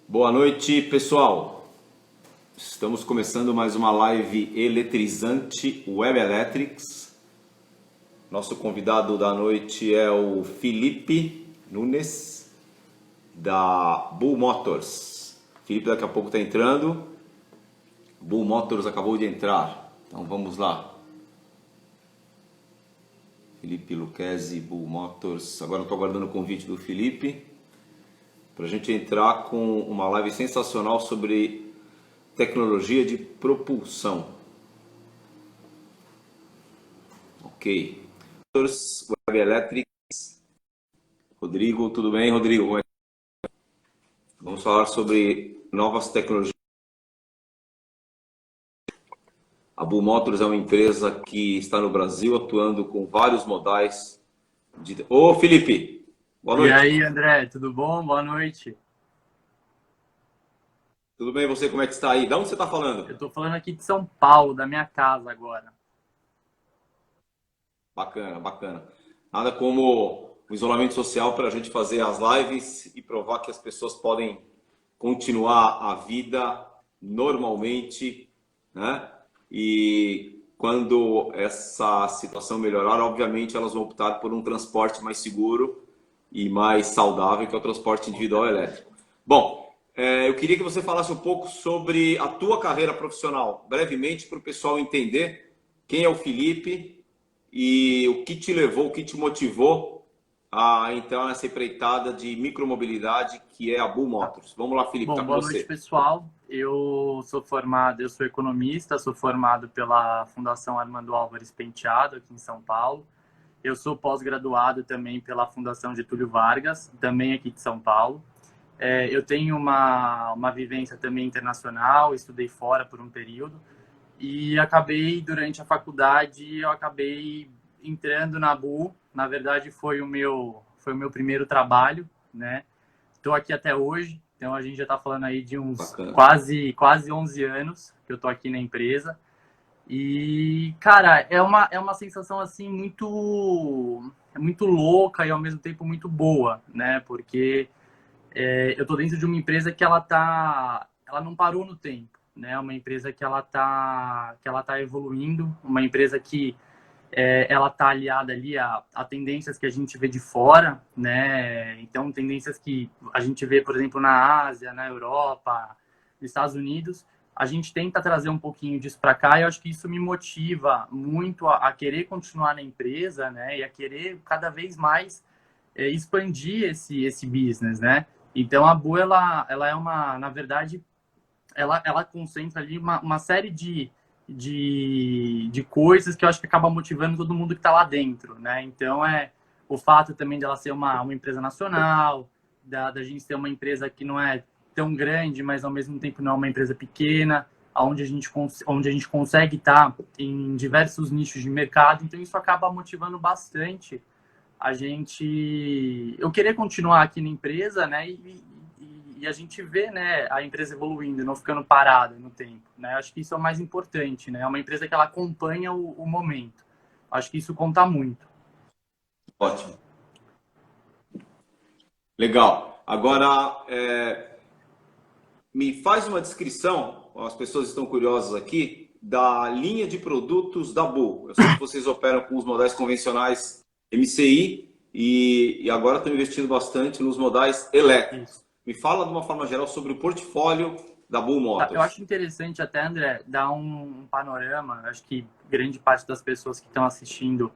Boa noite, pessoal. Estamos começando mais uma live eletrizante Web Electrics. Nosso convidado da noite é o Felipe Nunes, da Bull Motors. Felipe daqui a pouco está entrando. Bull Motors acabou de entrar. Então vamos lá. Felipe Lucchesi, Bull Motors. Agora estou aguardando o convite do Felipe para a gente entrar com uma live sensacional sobre tecnologia de propulsão. Ok. Web Electrics. Rodrigo, tudo bem, Rodrigo? Como é que... Vamos falar sobre novas tecnologias. A Bull Motors é uma empresa que está no Brasil atuando com vários modais de... Ô, Felipe! Boa E noite. aí, André, tudo bom? Boa noite. Tudo bem, você? Como é que está aí? De onde você está Eu falando? tô falando aqui de São Paulo, da minha casa agora. Bacana, bacana. Nada como o isolamento social para a gente fazer as lives e provar que as pessoas podem continuar a vida normalmente, né? E quando essa situação melhorar, obviamente elas vão optar por um transporte mais seguro e mais saudável, que é o transporte Com individual certeza. elétrico. Bom, eu queria que você falasse um pouco sobre a tua carreira profissional, brevemente, para o pessoal entender quem é o Felipe e o que te levou, o que te motivou a entrar nessa empreitada de micromobilidade que é a Bull Tá. Motors. Vamos lá, Felipe, Bom, tá com boa noite, você. pessoal. Eu sou economista, sou formado pela Fundação Armando Álvares Penteado, aqui em São Paulo. Eu sou pós-graduado também pela Fundação Getúlio Vargas, também aqui de São Paulo. Eu tenho uma vivência também internacional, estudei fora por um período. E acabei, durante a faculdade, eu acabei entrando na BU. Na verdade, foi o meu primeiro trabalho, né? Estou aqui até hoje, então a gente já está falando aí de uns Bacana. quase 11 anos que eu estou aqui na empresa. E, cara, é uma sensação, assim, muito louca e, ao mesmo tempo, muito boa, né? Porque eu estou dentro de uma empresa que ela não parou no tempo, né? Uma empresa que ela tá evoluindo, uma empresa que ela tá aliada ali a tendências que a gente vê de fora, né? Então, tendências que a gente vê, por exemplo, na Ásia, na Europa, nos Estados Unidos, a gente tenta trazer um pouquinho disso para cá e eu acho que isso me motiva muito a querer continuar na empresa, né? E a querer cada vez mais expandir esse business, né? Então a Bu ela é na verdade, ela concentra ali uma série de coisas que eu acho que acaba motivando todo mundo que está lá dentro, né? Então o fato também dela ser uma empresa nacional, da gente ter uma empresa que não é tão grande, mas ao mesmo tempo não é uma empresa pequena, onde a gente consegue estar em diversos nichos de mercado, então isso acaba motivando bastante eu querer continuar aqui na empresa, né? E a gente vê, né, a empresa evoluindo, não ficando parada no tempo, né? Acho que isso é o mais importante, né? É uma empresa que ela acompanha o momento. Acho que isso conta muito. Ótimo. Legal. Agora, me faz uma descrição, as pessoas estão curiosas aqui, da linha de produtos da Bull. Eu sei que vocês operam com os modais convencionais MCI e agora estão investindo bastante nos modais Isso. elétricos. Me fala de uma forma geral sobre o portfólio da Bull Tá, eu Motors. acho interessante até, André, dar um panorama. Acho que grande parte das pessoas que estão assistindo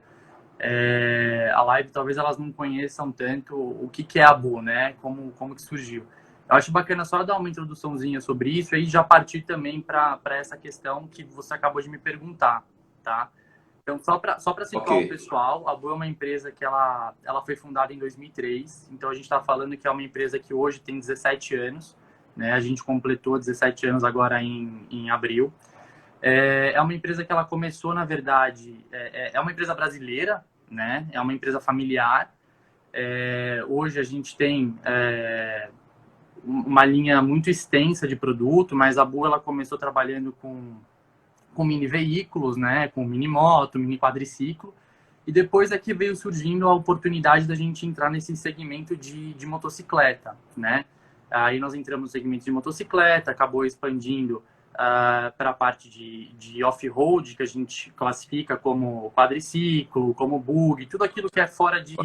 a live, talvez elas não conheçam tanto o que é a Bu, né? Como que surgiu. Eu acho bacana só dar uma introduçãozinha sobre isso e já partir também para essa questão que você acabou de me perguntar, tá? Então, só para Ok. situar o pessoal, a Bu é uma empresa que ela foi fundada em 2003, então a gente está falando que é uma empresa que hoje tem 17 anos, né? A gente completou 17 anos agora em abril. É uma empresa que ela começou, na verdade, é uma empresa brasileira, né? É uma empresa familiar. Hoje a gente tem uma linha muito extensa de produto, mas a Bu ela começou trabalhando com mini veículos, né? Com mini moto, mini quadriciclo. E depois é que veio surgindo a oportunidade da gente entrar nesse segmento de motocicleta, né? Aí nós entramos no segmento de motocicleta, acabou expandindo para a parte de off-road, que a gente classifica como quadriciclo, como bug, tudo aquilo que é fora de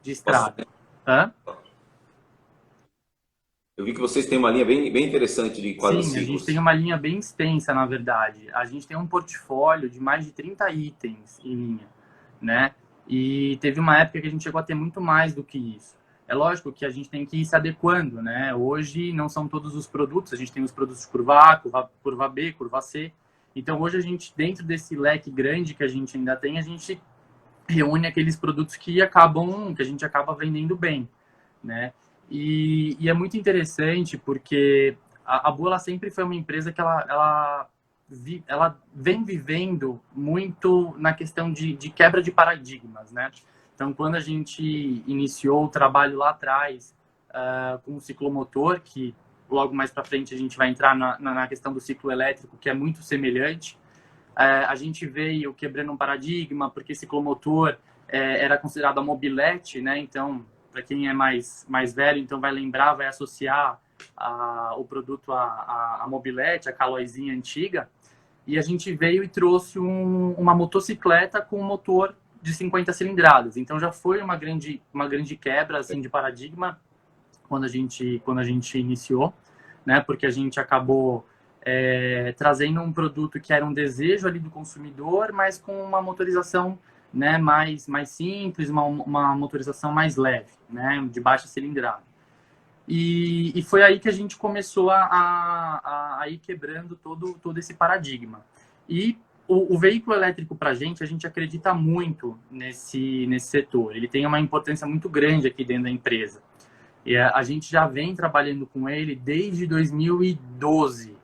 estrada. Hã? Eu vi que vocês têm uma linha bem interessante de Sim, a gente tem quadriciclos. uma linha bem extensa, na verdade. A gente tem um portfólio de mais de 30 itens em linha, né? E teve uma época que a gente chegou a ter muito mais do que isso. É lógico que a gente tem que ir se adequando, né? Hoje não são todos os produtos, a gente tem os produtos curva A, curva B, curva C. Então hoje a gente, dentro desse leque grande que a gente ainda tem, a gente reúne aqueles produtos que a gente acaba vendendo bem, né? E é muito interessante porque a Bu ela sempre foi uma empresa que ela vem vivendo muito na questão de quebra de paradigmas, né? Então, quando a gente iniciou o trabalho lá atrás com o ciclomotor, que logo mais para frente a gente vai entrar na questão do ciclo elétrico, que é muito semelhante, a gente veio quebrando um paradigma, porque ciclomotor era considerado a mobilete, né? Então, para quem é mais velho, então vai lembrar, vai associar o produto à mobilete, a calóizinha antiga. E a gente veio e trouxe uma motocicleta com um motor de 50 cilindradas. Então já foi uma grande quebra assim, de paradigma quando a gente iniciou, né? Porque a gente acabou trazendo um produto que era um desejo ali do consumidor, mas com uma motorização, né, mais simples, uma motorização mais leve, né, de baixa cilindrada. E foi aí que a gente começou a ir quebrando todo esse paradigma. E o veículo elétrico para a gente acredita muito nesse setor. Ele tem uma importância muito grande aqui dentro da empresa. E a gente já vem trabalhando com ele desde 2012,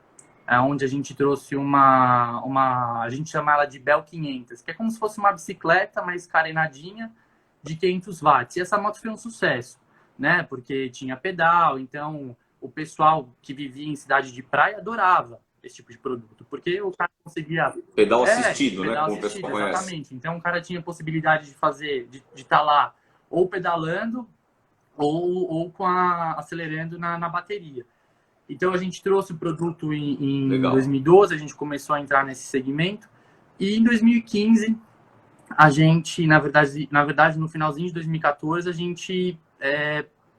onde a gente trouxe a gente chama ela de Bell 500, que é como se fosse uma bicicleta, mas carenadinha, de 500 watts. E essa moto foi um sucesso, né? Porque tinha pedal, então o pessoal que vivia em cidade de praia adorava esse tipo de produto, porque o cara conseguia... Pedal assistido, né? Pedal Como o assistido, pessoal conhece. exatamente. Então o cara tinha possibilidade de fazer, de estar lá ou pedalando, ou acelerando na bateria. Então a gente trouxe o produto em 2012, a gente começou a entrar nesse segmento, e em 2015 a gente, na verdade no finalzinho de 2014, a gente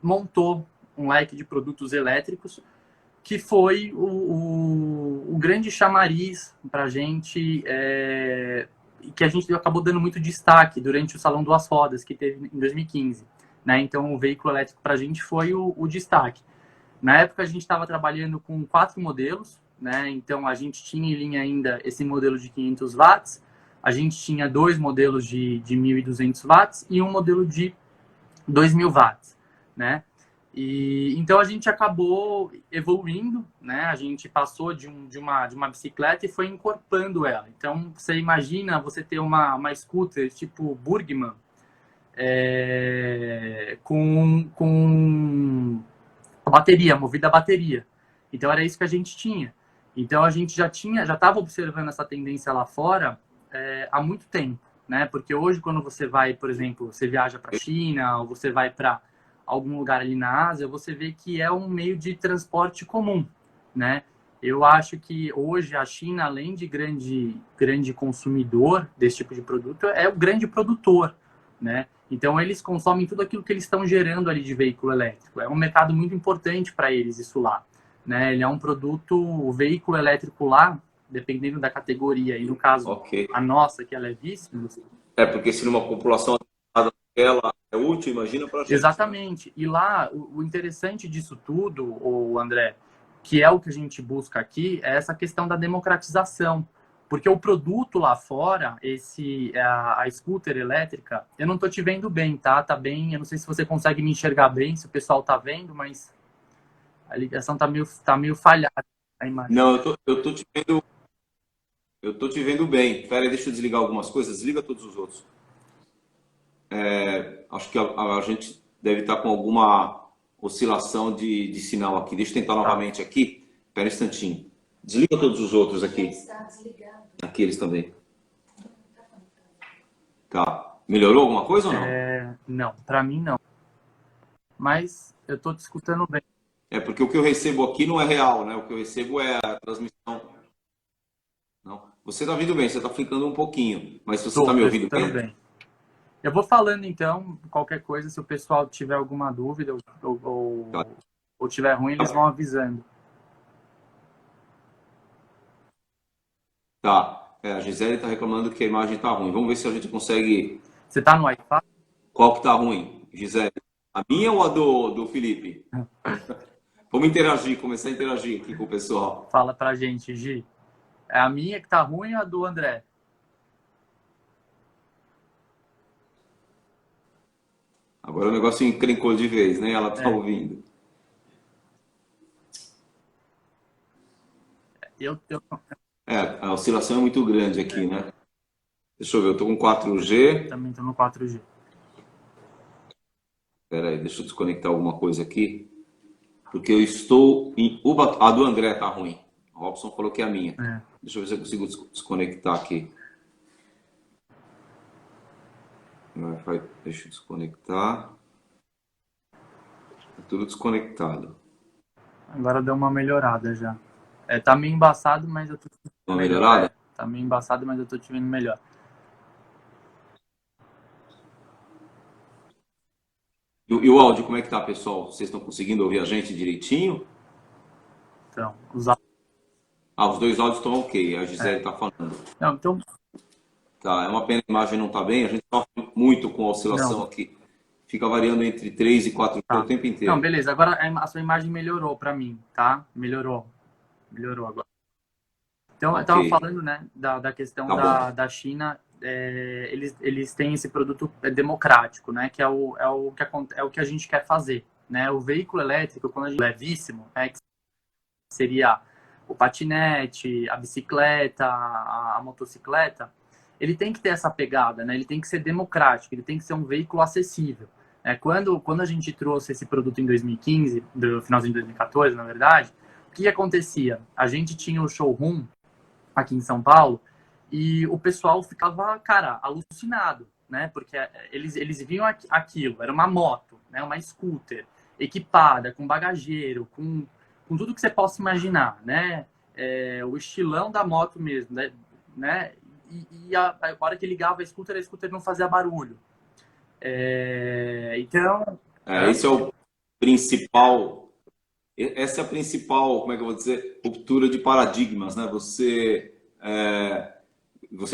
montou um leque de produtos elétricos que foi o grande chamariz para a gente, que a gente acabou dando muito destaque durante o Salão Duas Rodas, que teve em 2015. Né? Então, o veículo elétrico para a gente foi o destaque. Na época, a gente estava trabalhando com 4 modelos, né? Então, a gente tinha em linha ainda esse modelo de 500 watts, a gente tinha 2 modelos de 1.200 watts e um modelo de 2.000 watts, né? E então a gente acabou evoluindo, né? A gente passou de uma bicicleta e foi encorpando ela. Então, você imagina você ter uma scooter tipo Burgman, com a bateria, movida a bateria. Então era isso que a gente tinha. Então a gente já estava observando essa tendência lá fora há muito tempo, né? Porque hoje quando você vai, por exemplo, você viaja para a China ou você vai para algum lugar ali na Ásia, você vê que é um meio de transporte comum, né? Eu acho que hoje a China, além de grande consumidor desse tipo de produto, é o grande produtor, né? Então, eles consomem tudo aquilo que eles estão gerando ali de veículo elétrico. É um mercado muito importante para eles isso lá, né? Ele é um produto, o veículo elétrico lá, dependendo da categoria, e no caso, a nossa, que é levíssima. Porque se numa população ela é útil, imagina para a gente. Exatamente. E lá, o interessante disso tudo, o André, que é o que a gente busca aqui, é essa questão da democratização. Porque o produto lá fora, a scooter elétrica, eu não tô te vendo bem, tá? Tá bem, eu não sei se você consegue me enxergar bem, se o pessoal tá vendo, mas a ligação tá meio falhada a imagem. Não, eu tô te vendo bem. Pera aí, deixa eu desligar algumas coisas, desliga todos os outros. Acho que a gente deve estar com alguma oscilação de sinal aqui. Deixa eu tentar novamente aqui. Pera um instantinho. Desliga todos os outros aqui. Aqui eles também. Tá. Melhorou alguma coisa ou não? Não, para mim não. Mas eu tô te escutando bem. É porque o que eu recebo aqui não é real, né? O que eu recebo é a transmissão. Não. Você está ouvindo bem, você está ficando um pouquinho, mas você está me Tô ouvindo escutando bem? bem. Eu vou falando então, qualquer coisa, se o pessoal tiver alguma dúvida Tá. ou tiver ruim, eles vão avisando. Tá. É, a Gisele está reclamando que a imagem está ruim. Vamos ver se a gente consegue. Você tá no Wi-Fi? Qual que está ruim, Gisele? A minha ou a do Felipe? Vamos interagir, começar a interagir aqui com o pessoal. Fala pra gente, Gi. É a minha que tá ruim ou a do André? Agora o negócio encrencou de vez, né? Ela está É, ouvindo. eu É, a oscilação é muito grande aqui, né? Deixa eu ver, eu estou com 4G. também tô no 4G. Espera aí, deixa eu desconectar alguma coisa aqui. Porque eu estou em Uba. A do André tá ruim. O Robson falou que é a minha. É. Deixa eu ver se eu consigo desconectar aqui. Deixa eu desconectar. Tá tudo desconectado. Agora deu uma melhorada já. É, tá meio embaçado, mas eu tô te vendo Uma melhor. melhorada? É, tá meio embaçado, mas eu tô te vendo melhor. E o áudio, como é que tá, pessoal? Vocês estão conseguindo ouvir a gente direitinho? Então, Ah, os dois áudios estão ok. A é. Gisele tá falando. Não, então, Tá, é uma pena a imagem não tá bem. A gente sofre muito com a oscilação não, aqui. Fica variando entre 3 e 4G o tá. tempo Não, inteiro. beleza. Agora a sua imagem melhorou pra mim, tá? Melhorou. Melhorou agora. Então, eu Ok, estava falando, né, da questão tá bom. da China. Eles têm esse produto democrático, né, que é o que a gente quer fazer, né? O veículo elétrico, quando a gente levíssimo, que seria o patinete, a bicicleta, a motocicleta, ele tem que ter essa pegada, né? Ele tem que ser democrático, ele tem que ser um veículo acessível. Quando a gente trouxe esse produto em 2015, do finalzinho de 2014, na verdade, o que acontecia? A gente tinha o showroom aqui em São Paulo, e o pessoal ficava, cara, alucinado, né? Porque eles viam aquilo, era uma moto, né? Uma scooter, equipada, com bagageiro, com tudo que você possa imaginar, né? O estilão da moto mesmo, né? E a hora que ligava a scooter não fazia barulho. Então, É, esse é o principal. Essa é a principal, como é que eu vou dizer, ruptura de paradigmas, né? Você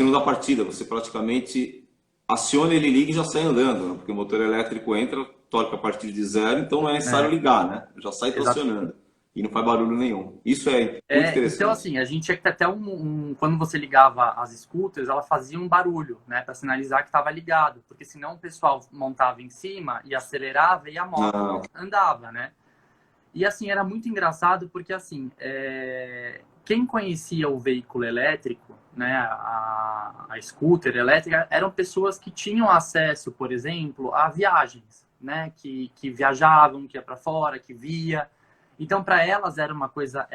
não dá partida, você praticamente aciona, ele liga e já sai andando, né? Porque o motor elétrico entra, toca a partir de zero, então não é necessário é, ligar, né? Já sai exato. tracionando e não faz barulho nenhum. Isso é muito Então, interessante. assim, a gente tinha que ter até quando você ligava as scooters, ela fazia um barulho, né, para sinalizar que estava ligado, porque senão o pessoal montava em cima e acelerava e a moto Não, andava, né? E assim, era muito engraçado porque assim, quem conhecia o veículo elétrico, né, a scooter elétrica, eram pessoas que tinham acesso, por exemplo, a viagens, né, que viajavam, que ia para fora, que via. Então, para elas era uma coisa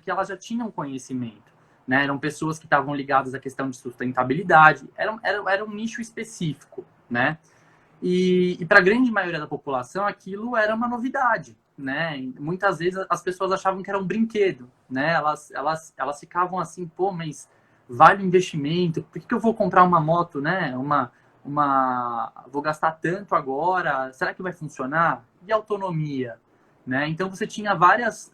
que elas já tinham conhecimento, né? Eram pessoas que estavam ligadas à questão de sustentabilidade, era um nicho específico, né? E para a grande maioria da população, aquilo era uma novidade, né? E muitas vezes as pessoas achavam que era um brinquedo, né? Elas ficavam assim, pô, mas vale o investimento? Por que eu vou comprar uma moto, né? Vou gastar tanto agora? Será que vai funcionar? E autonomia, né? Então você tinha vários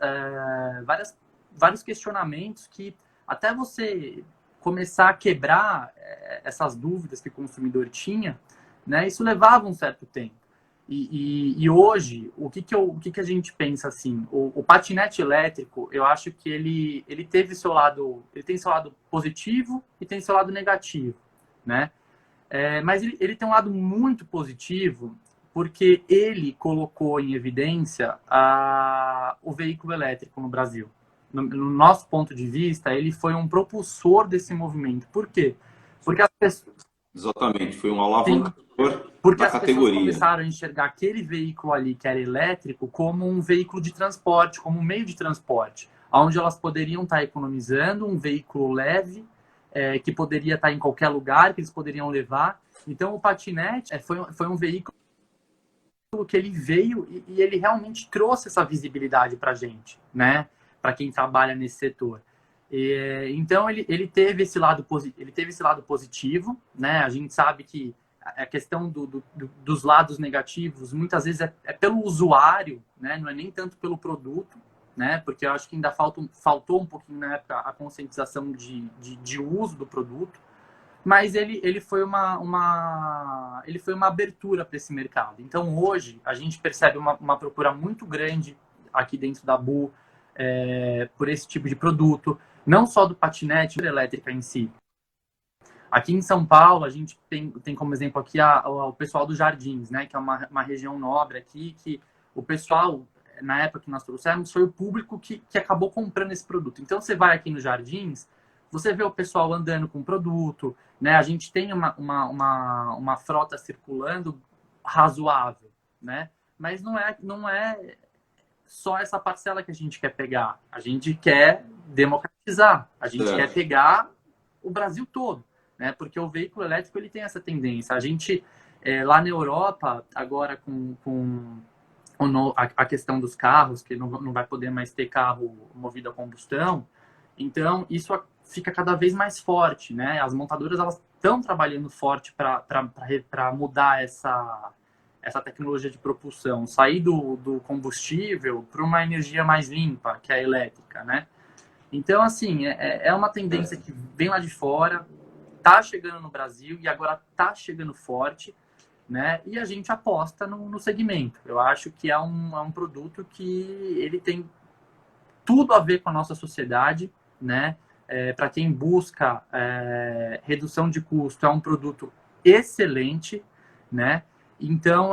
questionamentos que até você começar a quebrar essas dúvidas que o consumidor tinha, né? Isso levava um certo tempo. E hoje, o que a gente pensa assim? O patinete elétrico, eu acho que ele teve seu lado, ele tem seu lado positivo e tem seu lado negativo, né? Mas ele tem um lado muito positivo porque ele colocou em evidência o veículo elétrico no Brasil. No nosso ponto de vista, ele foi um propulsor desse movimento. Por quê? Porque as pessoas, exatamente, foi um sim, alavancador porque da as pessoas categoria. começaram a enxergar aquele veículo ali que era elétrico como um veículo de transporte, como um meio de transporte, onde elas poderiam estar economizando, um veículo leve, que poderia estar em qualquer lugar, que eles poderiam levar. Então, o patinete foi um veículo que ele veio e ele realmente trouxe essa visibilidade para a gente, né? Para quem trabalha nesse setor. Então ele teve esse lado positivo, né? A gente sabe que a questão dos lados negativos muitas vezes é pelo usuário, né? Não é nem tanto pelo produto, né? Porque eu acho que ainda faltou um pouquinho na época a conscientização de uso do produto, mas ele foi uma abertura para esse mercado. Então hoje a gente percebe uma procura muito grande aqui dentro da Bu por esse tipo de produto, não só do patinete elétrica em si. Aqui em São Paulo, a gente tem como exemplo aqui o pessoal dos Jardins, né? Que é uma região nobre aqui, que o pessoal, na época que nós trouxemos, foi o público que acabou comprando esse produto. Então, você vai aqui nos Jardins, você vê o pessoal andando com o produto, né? A gente tem uma frota circulando razoável, né? Mas não é só essa parcela que a gente quer pegar. A gente quer democratizar. A gente quer pegar o Brasil todo, né? Porque o veículo elétrico ele tem essa tendência. A gente, lá na Europa, agora com a questão dos carros, que não vai poder mais ter carro movido a combustão, então isso fica cada vez mais forte, né? As montadoras elas estão trabalhando forte para mudar essa tecnologia de propulsão, sair do combustível para uma energia mais limpa, que é a elétrica, né? Então, assim, é uma tendência que vem lá de fora, tá chegando no Brasil e agora tá chegando forte, né? E a gente aposta no segmento. Eu acho que é um produto que ele tem tudo a ver com a nossa sociedade, né? Para quem busca redução de custo, é um produto excelente, né? Então,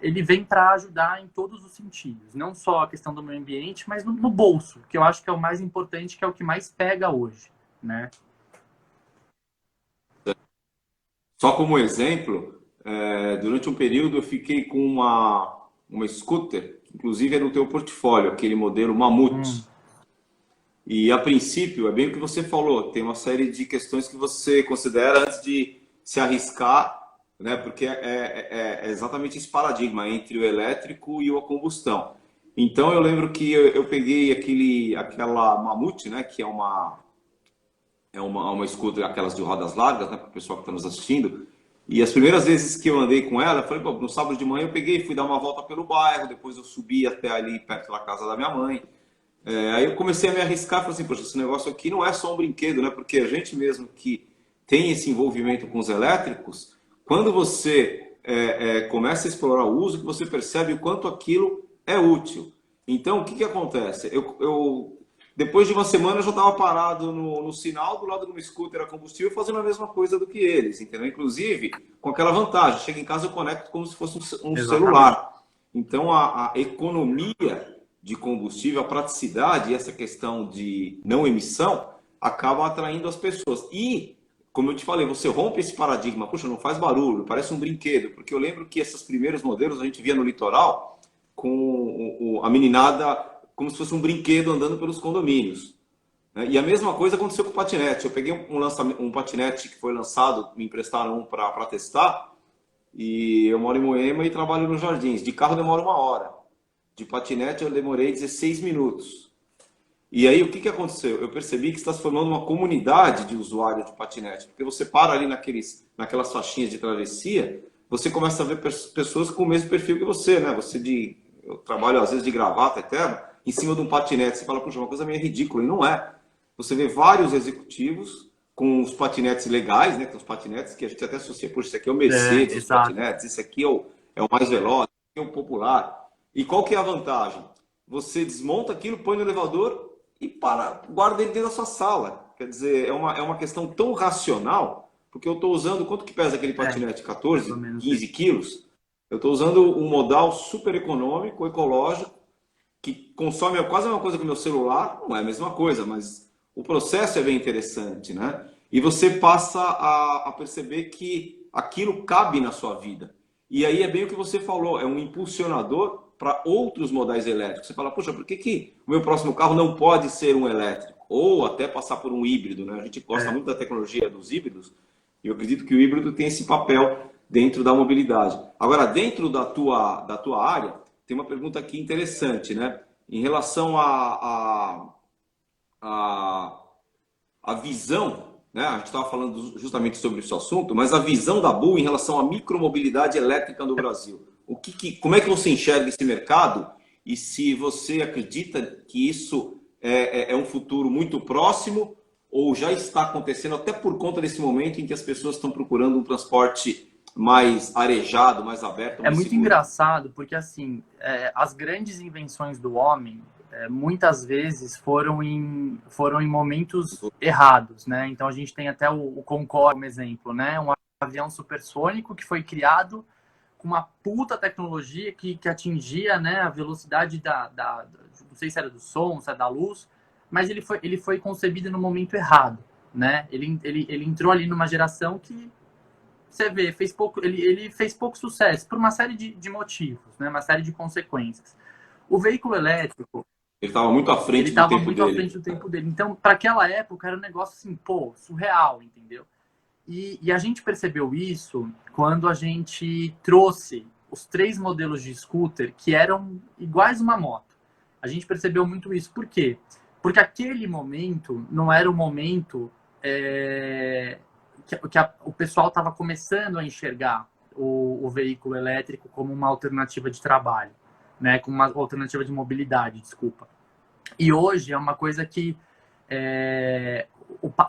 ele vem para ajudar em todos os sentidos. Não só a questão do meio ambiente, mas no bolso, que eu acho que é o mais importante, que é o que mais pega hoje, né? Só como exemplo, durante um período eu fiquei com uma scooter, que inclusive é no teu portfólio, aquele modelo Mamute. E a princípio, é bem o que você falou, tem uma série de questões que você considera antes de se arriscar, né? Porque é exatamente esse paradigma entre o elétrico e a combustão. Então eu lembro que eu peguei aquela Mamute, né? Que é uma scooter, aquelas de rodas largas, né? Para o pessoal que está nos assistindo. E as primeiras vezes que eu andei com ela, eu falei, no sábado de manhã eu peguei, fui dar uma volta pelo bairro, depois eu subi até ali perto da casa da minha mãe. Aí eu comecei a me arriscar, falei assim, poxa, esse negócio aqui não é só um brinquedo, né? Porque a gente mesmo que tem esse envolvimento com os elétricos, quando você começa a explorar o uso, que você percebe o quanto aquilo é útil. Então, o que acontece? Depois de uma semana eu já estava parado no sinal do lado de uma scooter a combustível fazendo a mesma coisa do que eles, entendeu? Inclusive, com aquela vantagem, chego em casa eu conecto como se fosse um celular. Então, a economia de combustível, a praticidade e essa questão de não emissão acabam atraindo as pessoas. E, como eu te falei, você rompe esse paradigma, puxa, não faz barulho, parece um brinquedo, porque eu lembro que esses primeiros modelos a gente via no litoral com a meninada como se fosse um brinquedo andando pelos condomínios. E a mesma coisa aconteceu com o patinete. Eu peguei um patinete que foi lançado, me emprestaram um para testar, e eu moro em Moema e trabalho nos Jardins. De carro demora 1 hora. De patinete eu demorei 16 minutos. E aí o que aconteceu? Eu percebi que está se formando uma comunidade de usuários de patinete. Porque você para ali naquelas faixinhas de travessia, você começa a ver pessoas com o mesmo perfil que você, né? Eu trabalho às vezes de gravata eterna, em cima de um patinete. Você fala, puxa, uma coisa meio ridícula. E não é. Você vê vários executivos com os patinetes legais, né? Com os patinetes que a gente até associa, puxa, esse aqui é o Mercedes, os patinetes, esse aqui é o mais veloz, esse aqui é o popular. E qual que é a vantagem? Você desmonta aquilo, põe no elevador e guarda ele dentro da sua sala. Quer dizer, é uma questão tão racional, porque eu estou usando, quanto que pesa aquele patinete? 14, 15 quilos? Eu estou usando um modal super econômico, ecológico, que consome quase a mesma coisa que o meu celular, não é a mesma coisa, mas o processo é bem interessante, né? E você passa a perceber que aquilo cabe na sua vida. E aí é bem o que você falou, é um impulsionador para outros modais elétricos. Você fala, poxa, por que o meu próximo carro não pode ser um elétrico? Ou até passar por um híbrido, né? A gente gosta muito da tecnologia dos híbridos, e eu acredito que o híbrido tem esse papel dentro da mobilidade. Agora, dentro da tua área, tem uma pergunta aqui interessante, né? Em relação a, a visão, né? A gente estava falando justamente sobre esse assunto, mas a visão da Bu em relação à micromobilidade elétrica no Brasil. Como é que você enxerga esse mercado e se você acredita que isso é um futuro muito próximo ou já está acontecendo até por conta desse momento em que as pessoas estão procurando um transporte mais arejado, mais aberto, É mais muito seguro? engraçado porque, assim, as grandes invenções do homem, muitas vezes foram em momentos errados, né? Então, a gente tem até o Concorde como exemplo, né? Um avião supersônico que foi criado com uma puta tecnologia que atingia, né, a velocidade não sei se era do som, se era da luz, mas ele foi concebido no momento errado, né? Ele entrou ali numa geração que você vê, ele fez pouco sucesso por uma série de motivos, né? Uma série de consequências. O veículo elétrico, Ele estava muito à ele frente do estava tempo muito à frente dele. do tempo dele. Então, para aquela época, era um negócio assim, pô, surreal, entendeu? E a gente percebeu isso quando a gente trouxe os 3 modelos de scooter que eram iguais uma moto. A gente percebeu muito isso. Por quê? Porque aquele momento não era o momento o pessoal estava começando a enxergar o veículo elétrico como uma alternativa de trabalho, né? Como uma alternativa de mobilidade, desculpa. E hoje é uma coisa que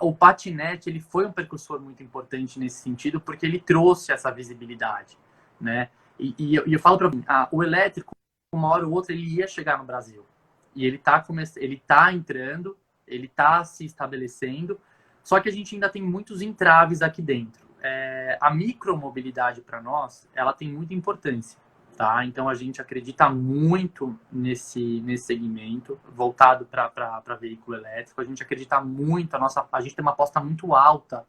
o patinete ele foi um precursor muito importante nesse sentido porque ele trouxe essa visibilidade, né? E eu falo para mim, o elétrico uma hora ou outra ele ia chegar no Brasil e ele tá entrando, ele tá se estabelecendo, só que a gente ainda tem muitos entraves aqui dentro. A micromobilidade para nós ela tem muita importância. Tá? Então a gente acredita muito nesse segmento voltado para veículo elétrico. A gente acredita muito, a gente tem uma aposta muito alta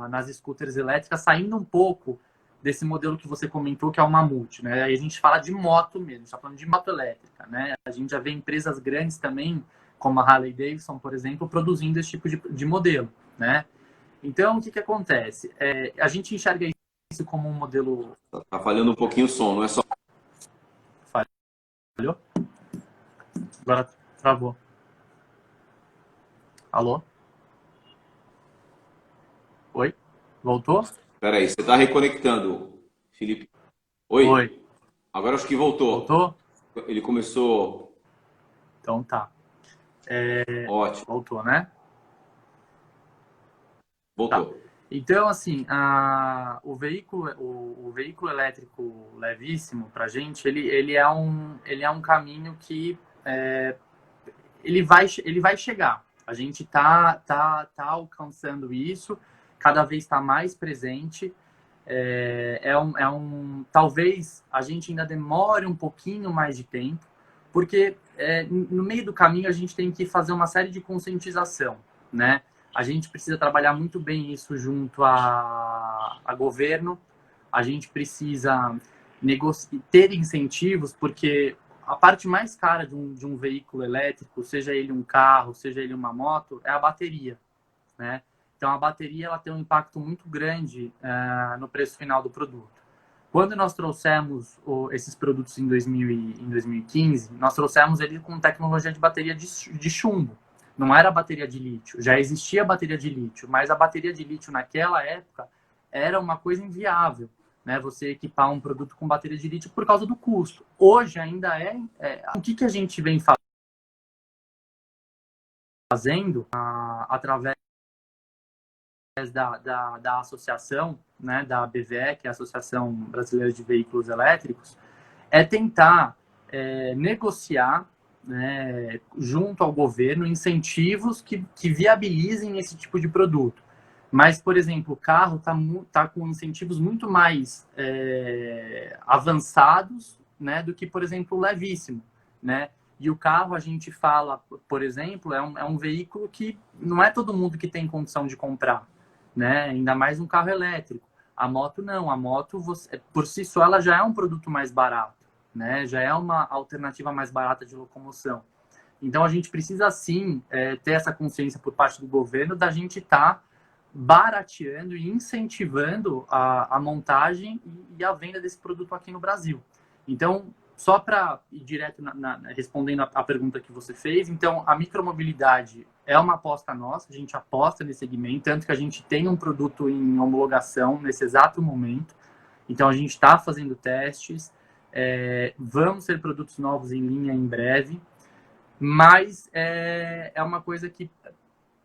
nas scooters elétricas, saindo um pouco desse modelo que você comentou, que é o Mamute, né? Aí a gente fala de moto mesmo, está falando de moto elétrica, né? A gente já vê empresas grandes também, como a Harley Davidson, por exemplo, produzindo esse tipo de modelo, né? Então, o que acontece? A gente enxerga isso como um modelo. Tá falhando um pouquinho o som, não é só. Falhou? Agora travou. Alô? Oi? Voltou? Peraí, você está reconectando, Felipe. Oi. Oi? Agora acho que voltou. Voltou? Ele começou. Então tá. Ótimo. Voltou, né? Tá. Voltou. Então, assim, o veículo elétrico levíssimo para a gente, ele é um caminho que ele vai chegar. A gente tá alcançando isso, cada vez está mais presente. Talvez a gente ainda demore um pouquinho mais de tempo, porque no meio do caminho a gente tem que fazer uma série de conscientização, né? A gente precisa trabalhar muito bem isso junto a governo, a gente precisa ter incentivos, porque a parte mais cara de um veículo elétrico, seja ele um carro, seja ele uma moto, é a bateria, né? Então, a bateria ela tem um impacto muito grande no preço final do produto. Quando nós trouxemos esses produtos em 2015, nós trouxemos ele com tecnologia de bateria de chumbo. Não era bateria de lítio. Já existia bateria de lítio, mas a bateria de lítio naquela época era uma coisa inviável, né? Você equipar um produto com bateria de lítio por causa do custo. Hoje ainda o que a gente vem fazendo através da associação, né, da ABVE, que é a Associação Brasileira de Veículos Elétricos, é tentar negociar, né, junto ao governo, incentivos que viabilizem esse tipo de produto. Mas, por exemplo, o carro tá com incentivos muito mais avançados, né, do que, por exemplo, o levíssimo, né? E o carro, a gente fala, por exemplo, é um veículo que não é todo mundo que tem condição de comprar, né? Ainda mais um carro elétrico. A moto não, a moto por si só ela já é um produto mais barato, né? Já é uma alternativa mais barata de locomoção. Então a gente precisa sim ter essa consciência por parte do governo da gente estar barateando e incentivando a montagem e a venda desse produto aqui no Brasil. Então, só para ir direto respondendo a pergunta que você fez, então a micromobilidade é uma aposta nossa, a gente aposta nesse segmento, tanto que a gente tem um produto em homologação nesse exato momento. Então a gente está fazendo testes, vamos ter produtos novos em linha em breve, mas é uma coisa que,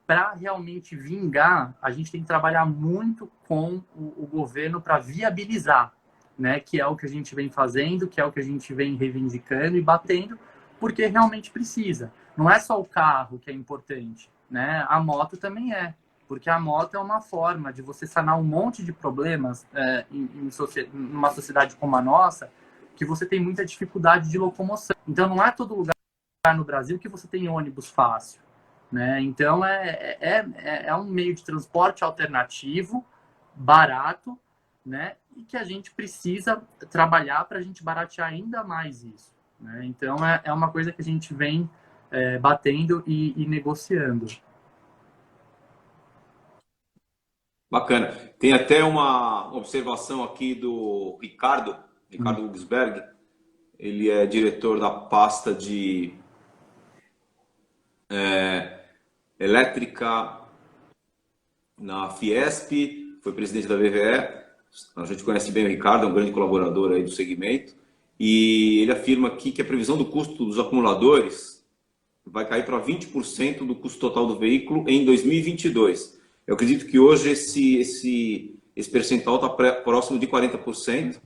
para realmente vingar, a gente tem que trabalhar muito com o governo para viabilizar, né? Que é o que a gente vem fazendo, que é o que a gente vem reivindicando e batendo, porque realmente precisa. Não é só o carro que é importante, né? A moto também é, porque a moto é uma forma de você sanar um monte de problemas numa sociedade como a nossa, que você tem muita dificuldade de locomoção. Então, não é todo lugar no Brasil que você tem ônibus fácil, né? Então, é um meio de transporte alternativo, barato, né? E que a gente precisa trabalhar para a gente baratear ainda mais isso, né? Então, é uma coisa que a gente vem batendo e negociando. Bacana. Tem até uma observação aqui do Ricardo Hugsberg. Ele é diretor da pasta de elétrica na Fiesp, foi presidente da BVE. A gente conhece bem o Ricardo, é um grande colaborador aí do segmento. E ele afirma aqui que a previsão do custo dos acumuladores vai cair para 20% do custo total do veículo em 2022. Eu acredito que hoje esse percentual está próximo de 40%.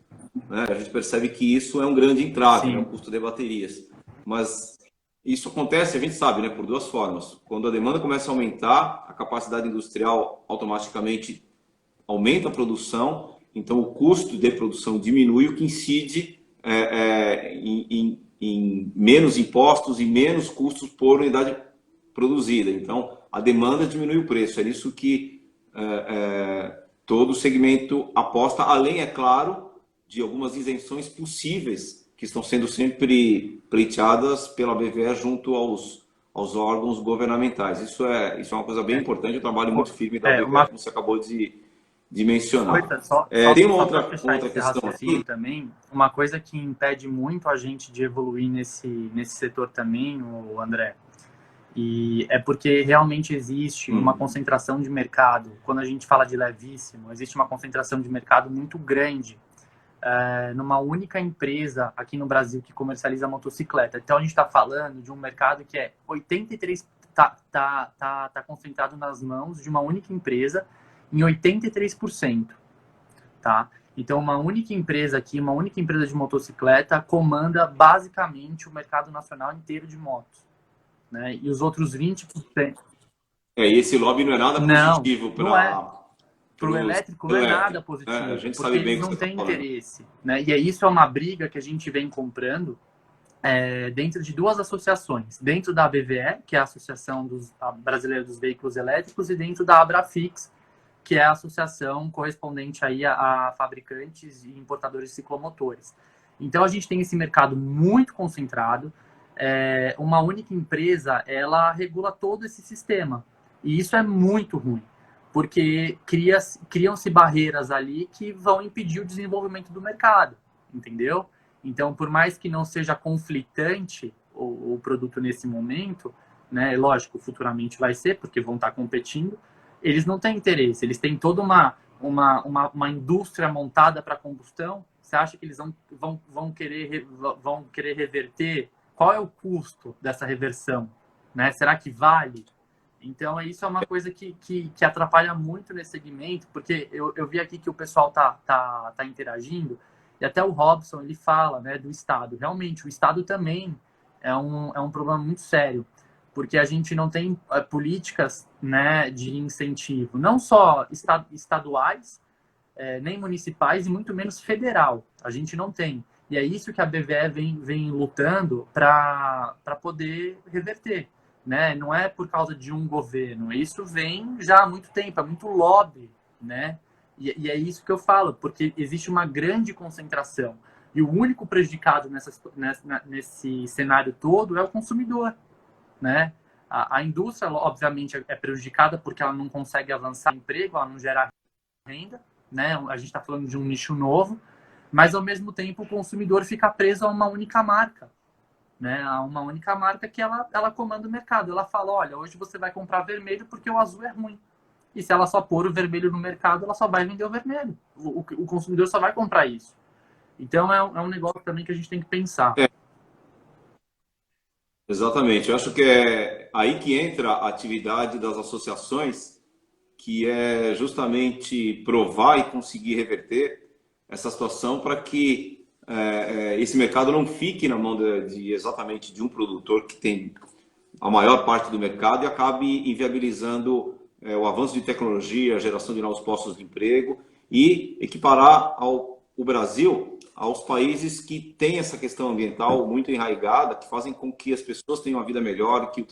Né? A gente percebe que isso é um grande entrave, né? O custo de baterias. Mas isso acontece, a gente sabe, né, por duas formas. Quando a demanda começa a aumentar, a capacidade industrial automaticamente aumenta a produção, então o custo de produção diminui, o que incide em menos impostos e menos custos por unidade produzida. Então, a demanda diminui o preço. É isso que todo o segmento aposta, além, é claro, de algumas isenções possíveis que estão sendo sempre pleiteadas pela BVE junto aos órgãos governamentais. Isso é uma coisa bem importante, o trabalho muito firme da BVE, como você acabou de mencionar. Tem uma outra questão aqui também, uma coisa que impede muito a gente de evoluir nesse setor também, o André, e é porque realmente existe uma concentração de mercado. Quando a gente fala de levíssimo, existe uma concentração de mercado muito grande numa única empresa aqui no Brasil que comercializa motocicleta. Então a gente está falando de um mercado que é 83 tá concentrado nas mãos de uma única empresa em 83%, tá? Então uma única empresa aqui, uma única empresa de motocicleta comanda basicamente o mercado nacional inteiro de motos, né? E os outros 20%. E esse lobby não é nada positivo para o elétrico não é nada positivo, a gente porque sabe bem eles não que você têm tá falando. interesse, né? E isso é uma briga que a gente vem comprando dentro de duas associações, dentro da ABVE, que é a Associação Brasileira dos Veículos Elétricos, e dentro da Abrafix, que é a associação correspondente aí a fabricantes e importadores de ciclomotores. Então a gente tem esse mercado muito concentrado, uma única empresa, ela regula todo esse sistema, e isso é muito ruim, porque criam-se barreiras ali que vão impedir o desenvolvimento do mercado, entendeu? Então, por mais que não seja conflitante o produto nesse momento, né, lógico, futuramente vai ser, porque vão estar competindo, eles não têm interesse, eles têm toda uma indústria montada para combustão. Você acha que eles vão querer reverter? Qual é o custo dessa reversão? Né? Será que vale? Então, isso é uma coisa que atrapalha muito nesse segmento, porque eu vi aqui que o pessoal tá interagindo, e até o Robson, ele fala, né, do Estado. Realmente, o Estado também é um problema muito sério, porque a gente não tem políticas, né, de incentivo, não só estaduais, nem municipais, e muito menos federal. A gente não tem. E é isso que a BVE vem lutando para poder reverter. Né? Não é por causa de um governo, isso vem já há muito tempo, é muito lobby, né? E é isso que eu falo, porque existe uma grande concentração, e o único prejudicado nesse cenário todo é o consumidor, né? A indústria, obviamente, é prejudicada porque ela não consegue avançar em emprego, ela não gera renda, né? A gente está falando de um nicho novo, mas ao mesmo tempo o consumidor fica preso a uma única marca, né? A uma única marca que ela comanda o mercado. Ela fala, olha, hoje você vai comprar vermelho porque o azul é ruim. E se ela só pôr o vermelho no mercado, ela só vai vender o vermelho. O consumidor só vai comprar isso. Então é um negócio também que a gente tem que pensar. Exatamente. Eu acho que é aí que entra a atividade das associações, que é justamente provar e conseguir reverter essa situação para que esse mercado não fique na mão exatamente de um produtor que tem a maior parte do mercado e acabe inviabilizando o avanço de tecnologia, a geração de novos postos de emprego e equiparar o Brasil aos países que têm essa questão ambiental muito enraizada, que fazem com que as pessoas tenham uma vida melhor, que o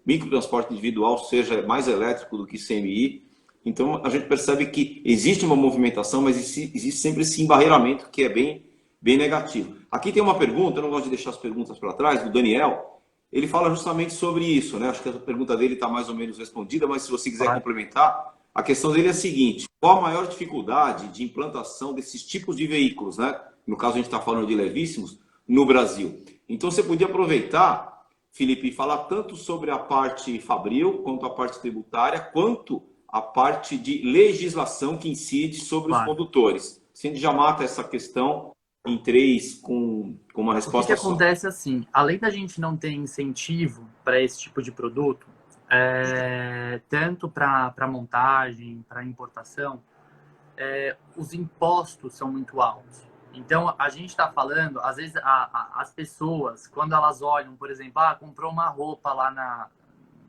microtransporte individual seja mais elétrico do que CMI. Então a gente percebe que existe uma movimentação, mas existe sempre esse embarreiramento que é bem negativo. Aqui tem uma pergunta, eu não gosto de deixar as perguntas para trás, do Daniel. Ele fala justamente sobre isso, né? Acho que a pergunta dele está mais ou menos respondida, mas se você quiser complementar, a questão dele é a seguinte: qual a maior dificuldade de implantação desses tipos de veículos, né? No caso, a gente está falando de levíssimos, no Brasil. Então, você podia aproveitar, Felipe, e falar tanto sobre a parte fabril, quanto a parte tributária, quanto a parte de legislação que incide sobre os condutores. Se a gente já mata essa questão em três com uma resposta só. O que acontece assim, além da gente não ter incentivo para esse tipo de produto, tanto para montagem, para importação, os impostos são muito altos. Então, a gente está falando, às vezes, as pessoas, quando elas olham, por exemplo, comprou uma roupa lá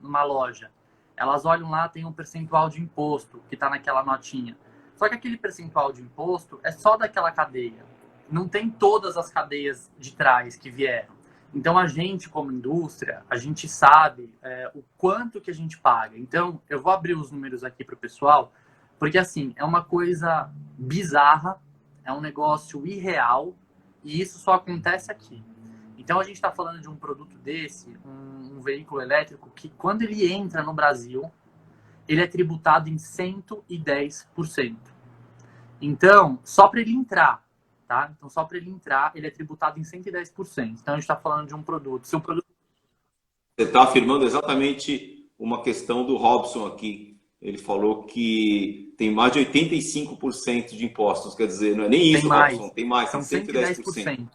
numa loja, elas olham lá, tem um percentual de imposto que está naquela notinha. Só que aquele percentual de imposto é só daquela cadeia. Não tem todas as cadeias de trás que vieram. Então, a gente, como indústria, a gente sabe o quanto que a gente paga. Então, eu vou abrir os números aqui para o pessoal, porque, assim, é uma coisa bizarra, é um negócio irreal, e isso só acontece aqui. Então, a gente está falando de um produto desse, um veículo elétrico, que quando ele entra no Brasil, ele é tributado em 110%. Então, só para ele entrar, tá? Então, só para ele entrar, ele é tributado em 110%. Então, a gente está falando de um produto. Se o produto... Você está afirmando exatamente uma questão do Robson aqui. Ele falou que tem mais de 85% de impostos. Quer dizer, não é nem isso, Robson, tem mais, são tem 110%.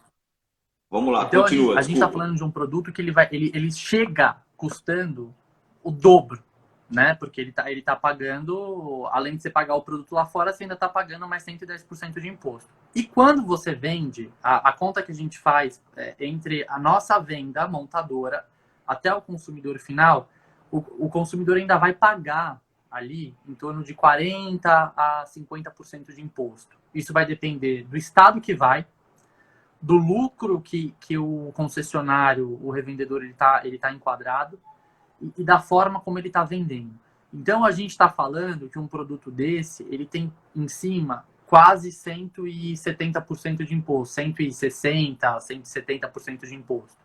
Vamos lá, então, continua. a gente está falando de um produto que ele chega custando o dobro, né? Porque ele tá pagando, além de você pagar o produto lá fora, você ainda está pagando mais 110% de imposto. E quando você vende, a conta que a gente faz entre a nossa venda montadora até o consumidor final, o consumidor ainda vai pagar ali em torno de 40% a 50% de imposto. Isso vai depender do estado que vai, do lucro que o concessionário, o revendedor, ele tá enquadrado e da forma como ele está vendendo. Então, a gente está falando que um produto desse, ele tem em cima quase 170% de imposto, 160%, 170% de imposto.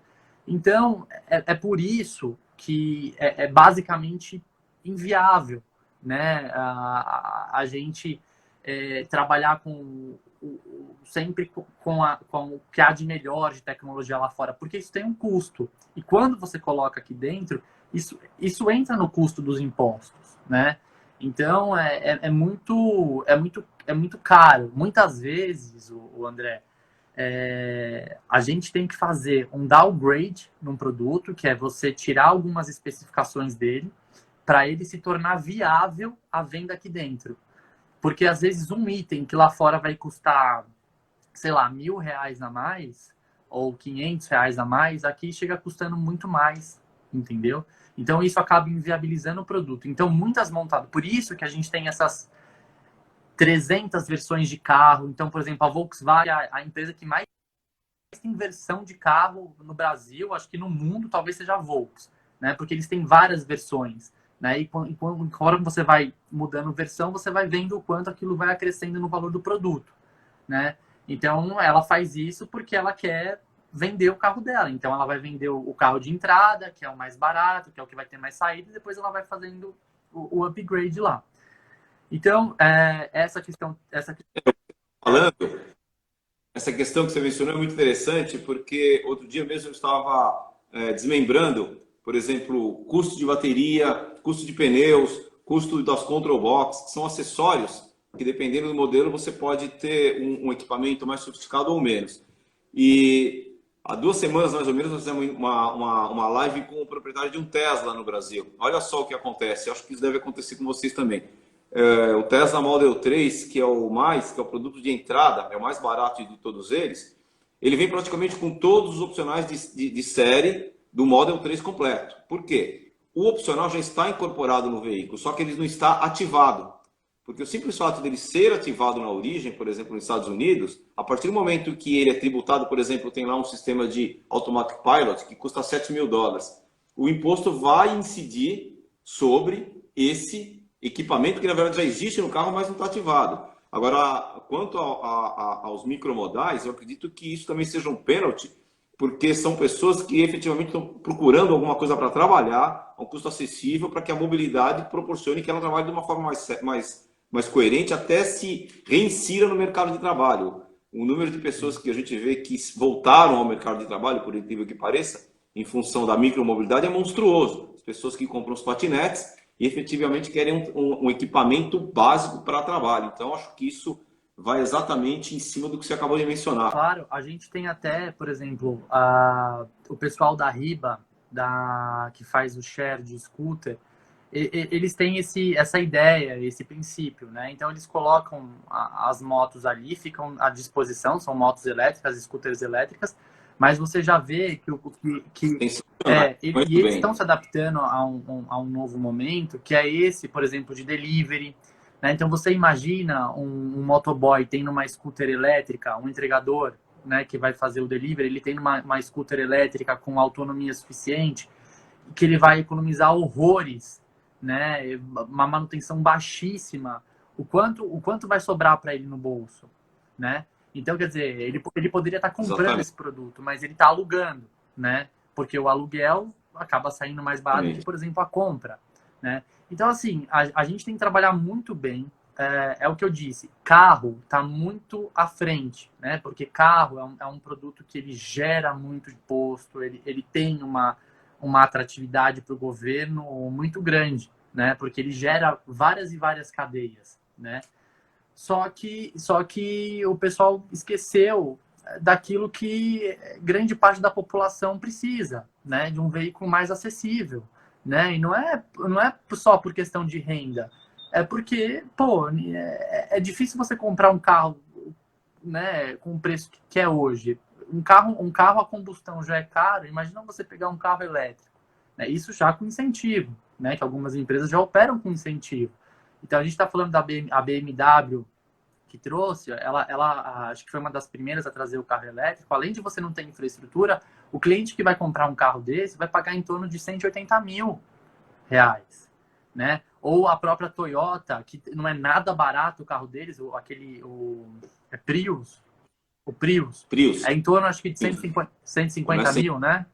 Então, é por isso que é basicamente inviável, né? A gente trabalhar sempre com o que há de melhor de tecnologia lá fora, porque isso tem um custo. E quando você coloca aqui dentro, isso entra no custo dos impostos, né? Então, é muito caro. Muitas vezes, o André, a gente tem que fazer um downgrade num produto, que é você tirar algumas especificações dele, para ele se tornar viável a venda aqui dentro. Porque, às vezes, um item que lá fora vai custar, sei lá, R$ 1.000 a mais, ou R$ 500 a mais, aqui chega custando muito mais, entendeu? Então, isso acaba inviabilizando o produto. Então, muitas montadas... Por isso que a gente tem essas 300 versões de carro. Então, por exemplo, a Volkswagen é a empresa que mais tem versão de carro no Brasil, acho que no mundo talvez seja a Volks, né? Porque eles têm várias versões, né? E conforme você vai mudando versão, você vai vendo o quanto aquilo vai acrescendo no valor do produto, né? Então, ela faz isso porque ela quer vender o carro dela. Então, ela vai vender o carro de entrada, que é o mais barato, que é o que vai ter mais saída, e depois ela vai fazendo o upgrade lá. Então, essa questão... Falando, essa questão que você mencionou é muito interessante, porque outro dia mesmo eu estava desmembrando, por exemplo, custo de bateria, custo de pneus, custo das control box, que são acessórios que, dependendo do modelo, você pode ter um equipamento mais sofisticado ou menos. E há 2 semanas, mais ou menos, nós fizemos uma live com o proprietário de um Tesla no Brasil. Olha só o que acontece, acho que isso deve acontecer com vocês também. O Tesla Model 3, que é que é o produto de entrada, é o mais barato de todos eles, ele vem praticamente com todos os opcionais de série do Model 3 completo. Por quê? O opcional já está incorporado no veículo, só que ele não está ativado. Porque o simples fato dele ser ativado na origem, por exemplo, nos Estados Unidos, a partir do momento que ele é tributado, por exemplo, tem lá um sistema de Automatic Pilot que custa $7.000, o imposto vai incidir sobre esse equipamento que, na verdade, já existe no carro, mas não está ativado. Agora, quanto aos micromodais, eu acredito que isso também seja um pênalti, porque são pessoas que efetivamente estão procurando alguma coisa para trabalhar, a um custo acessível, para que a mobilidade proporcione que ela trabalhe de uma forma mais coerente, até se reinsira no mercado de trabalho. O número de pessoas que a gente vê que voltaram ao mercado de trabalho, por incrível que pareça, em função da micromobilidade, é monstruoso. As pessoas que compram os patinetes e efetivamente querem um equipamento básico para trabalho. Então, acho que isso vai exatamente em cima do que você acabou de mencionar. Claro, a gente tem até, por exemplo, o pessoal da Riba, que faz o share de scooter, eles têm essa ideia, esse princípio, né? Então, eles colocam as motos ali, ficam à disposição, são motos elétricas, scooters elétricas, mas você já vê eles estão se adaptando a um novo momento, que é esse, por exemplo, de delivery, né? Então, você imagina um motoboy tendo uma scooter elétrica, um entregador, né, que vai fazer o delivery, ele tem uma scooter elétrica com autonomia suficiente, que ele vai economizar horrores, né, uma manutenção baixíssima, o quanto vai sobrar para ele no bolso, né? Então, quer dizer, ele poderia estar comprando Exatamente. esse produto, mas ele está alugando, né? Porque o aluguel acaba saindo mais barato que, por exemplo, a compra, né? Então, assim, a gente tem que trabalhar muito bem. É o que eu disse, carro está muito à frente, né? Porque carro é um produto que ele gera muito imposto, ele tem uma atratividade para o governo muito grande, né? Porque ele gera várias e várias cadeias, né? Só que o pessoal esqueceu daquilo que grande parte da população precisa, né? De um veículo mais acessível, né? E não é só por questão de renda, é porque, pô, é difícil você comprar um carro, né, com o preço que é hoje. Um carro a combustão já é caro, imagina você pegar um carro elétrico, né? Isso já com incentivo, né? Que algumas empresas já operam com incentivo. Então a gente está falando da BMW que trouxe, ela acho que foi uma das primeiras a trazer o carro elétrico. Além de você não ter infraestrutura, o cliente que vai comprar um carro desse vai pagar em torno de R$ 180 mil, né? Ou a própria Toyota, que não é nada barato o carro deles, Prius. O Prius. É em torno, acho que, de 150 mil, né?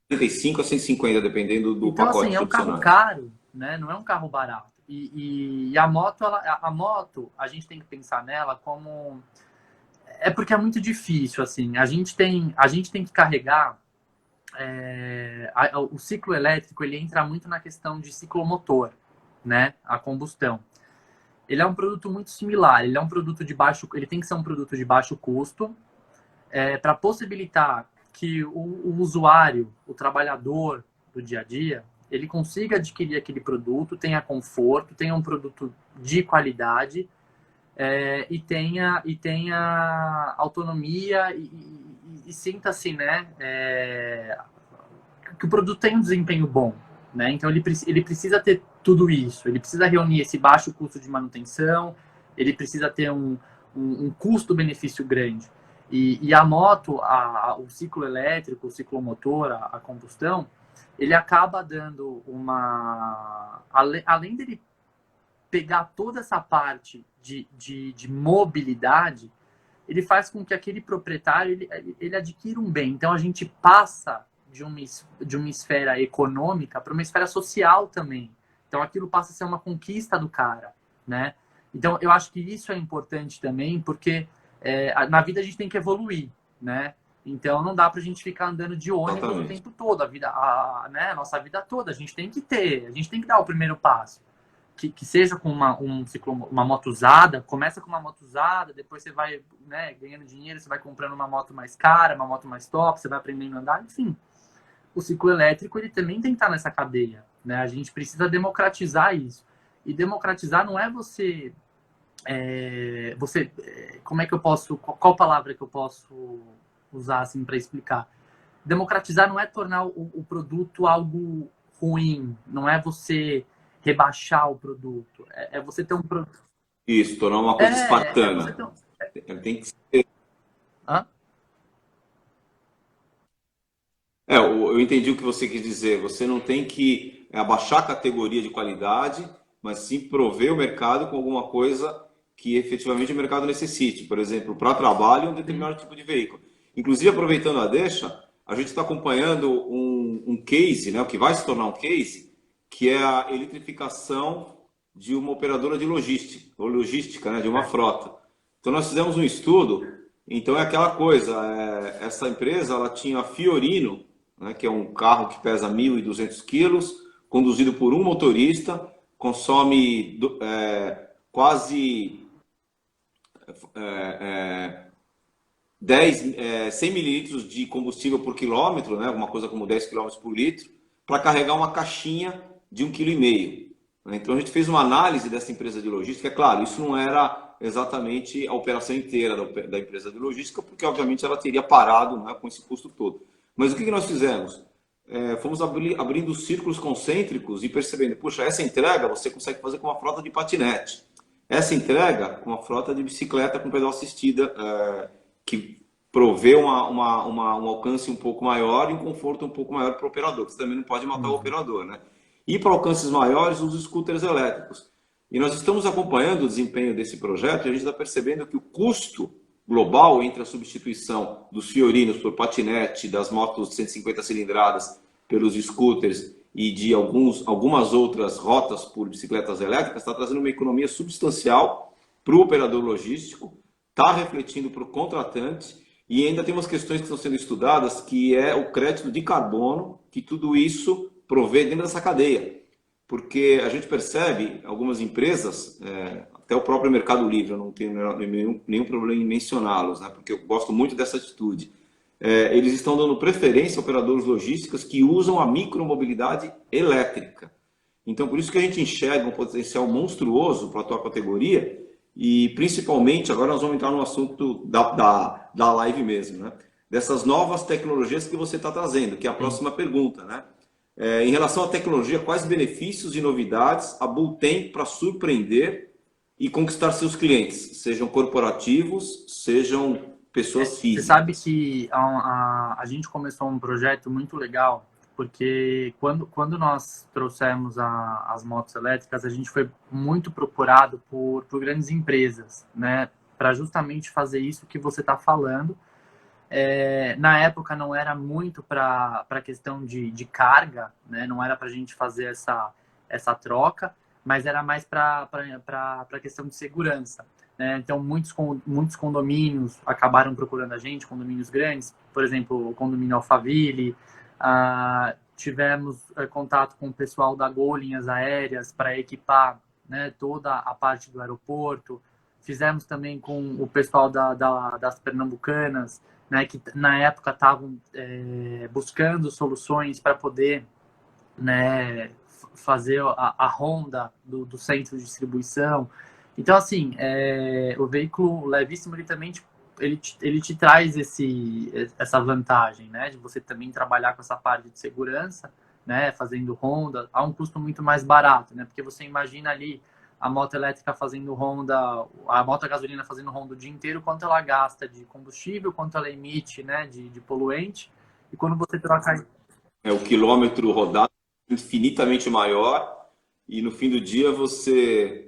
35 a 150, dependendo do então, pacote assim, é um carro caro, né? Não é um carro barato. E a moto, a gente tem que pensar nela como... É porque é muito difícil, assim. A gente tem que carregar... o ciclo elétrico, ele entra muito na questão de ciclomotor, né? A combustão. Ele é um produto muito similar. Ele é um produto de baixo... Ele tem que ser um produto de baixo custo, para possibilitar que o usuário, o trabalhador do dia a dia, ele consiga adquirir aquele produto, tenha conforto, tenha um produto de qualidade, e tenha autonomia e sinta-se, né, que o produto tem um desempenho bom, né? Então ele precisa ter tudo isso, ele precisa reunir esse baixo custo de manutenção, ele precisa ter um custo-benefício grande. E a moto, o ciclo elétrico, o ciclomotor, a combustão, ele acaba dando além dele pegar toda essa parte de mobilidade, ele faz com que aquele proprietário ele adquira um bem. Então a gente passa de uma esfera econômica para uma esfera social também. Então aquilo passa a ser uma conquista do cara, né? Então eu acho que isso é importante também, porque na vida a gente tem que evoluir, né? Então não dá pra gente ficar andando de ônibus o Exatamente. tempo todo, né? A nossa vida toda. A gente tem que dar o primeiro passo. Que seja com uma moto usada, começa com uma moto usada, depois você vai, né, ganhando dinheiro, você vai comprando uma moto mais cara, uma moto mais top, você vai aprendendo a andar, enfim. O ciclo elétrico ele também tem que estar nessa cadeia, né? A gente precisa democratizar isso. E democratizar não é como é que eu posso, qual palavra que eu posso usar assim para explicar? Democratizar não é tornar o produto algo ruim, não é você rebaixar o produto, é você ter um produto. Isso, tornar uma coisa É você espartana. ter um. Tem que Hã? eu entendi o que você quis dizer. Você não tem que abaixar a categoria de qualidade, mas sim prover o mercado com alguma coisa que efetivamente o mercado necessite. Por exemplo, para trabalho, um Sim. determinado tipo de veículo. Inclusive, aproveitando a deixa, a gente está acompanhando um case, né, o que vai se tornar um case, que é a eletrificação de uma operadora de logística, ou logística, né, de uma frota. Então, nós fizemos um estudo. Então, é aquela coisa, essa empresa ela tinha a Fiorino, né, que é um carro que pesa 1.200 quilos, conduzido por um motorista, consome quase 100 mililitros de combustível por quilômetro, né, alguma coisa como 10 quilômetros por litro, para carregar uma caixinha de 1,5 kg. Então a gente fez uma análise dessa empresa de logística. É claro, isso não era exatamente a operação inteira da empresa de logística, porque obviamente ela teria parado, né, com esse custo todo. Mas o que nós fizemos? Fomos abrindo círculos concêntricos e percebendo, puxa, essa entrega você consegue fazer com uma frota de patinete. Essa entrega com uma frota de bicicleta com pedal assistida, que provê um alcance um pouco maior e um conforto um pouco maior para o operador, que você também não pode matar o Uhum. operador, né? E para alcances maiores, os scooters elétricos. E nós estamos acompanhando o desempenho desse projeto e a gente está percebendo que o custo global entre a substituição dos Fiorinos por patinete, das motos de 150 cilindradas pelos scooters e de algumas outras rotas por bicicletas elétricas está trazendo uma economia substancial para o operador logístico, está refletindo para o contratante e ainda tem umas questões que estão sendo estudadas, que é o crédito de carbono, que tudo isso provê dentro dessa cadeia. Porque a gente percebe algumas empresas, até o próprio Mercado Livre, eu não tenho nenhum problema em mencioná-los, né, porque eu gosto muito dessa atitude. Eles estão dando preferência a operadores logísticos que usam a micromobilidade elétrica. Então, por isso que a gente enxerga um potencial monstruoso para a tua categoria e, principalmente, agora nós vamos entrar no assunto da live mesmo, né? Dessas novas tecnologias que você está trazendo, que é a Sim. próxima pergunta, né? Em relação à tecnologia, quais benefícios e novidades a Bull tem para surpreender e conquistar seus clientes, sejam corporativos, sejam pessoas Você sabe físicas? que a gente começou um projeto muito legal, porque quando nós trouxemos as motos elétricas, a gente foi muito procurado por grandes empresas, né? Para justamente fazer isso que você está falando. Na época não era muito para a questão de carga, né? Não era para a gente fazer essa troca, mas era mais para a questão de segurança. Né? Então, muitos condomínios acabaram procurando a gente, condomínios grandes, por exemplo, o condomínio Alphaville. Tivemos contato com o pessoal da Gol Linhas Aéreas para equipar, né, toda a parte do aeroporto. Fizemos também com o pessoal das Pernambucanas, né, que na época estavam buscando soluções para poder, né, fazer a ronda do centro de distribuição. Então, assim, o veículo levíssimo, ele também ele te traz essa vantagem, né, de você também trabalhar com essa parte de segurança, né, fazendo ronda, a um custo muito mais barato, né, porque você imagina ali a moto elétrica fazendo ronda, a moto a gasolina fazendo ronda o dia inteiro, quanto ela gasta de combustível, quanto ela emite, né, de poluente, e quando você troca. O quilômetro rodado é infinitamente maior e no fim do dia você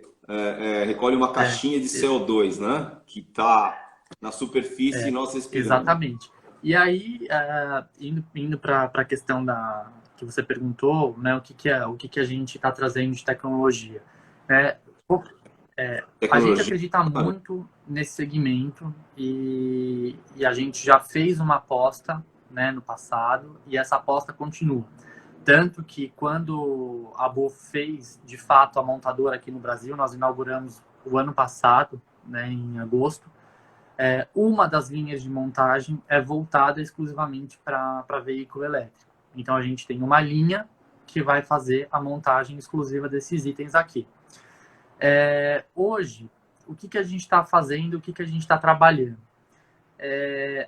recolhe uma É, caixinha de CO2, né? Que está na superfície e nós respiramos. Exatamente. E aí, indo para a questão que você perguntou, né, o que a gente está trazendo de tecnologia. É, a gente Tecnologia. acredita muito nesse segmento e a gente já fez uma aposta, né, no passado e essa aposta continua. Tanto que quando a Bo fez, de fato, a montadora aqui no Brasil, nós inauguramos o ano passado, né, em agosto, uma das linhas de montagem é voltada exclusivamente para veículo elétrico. Então, a gente tem uma linha que vai fazer a montagem exclusiva desses itens aqui. Hoje, o que a gente está fazendo, o que a gente está trabalhando?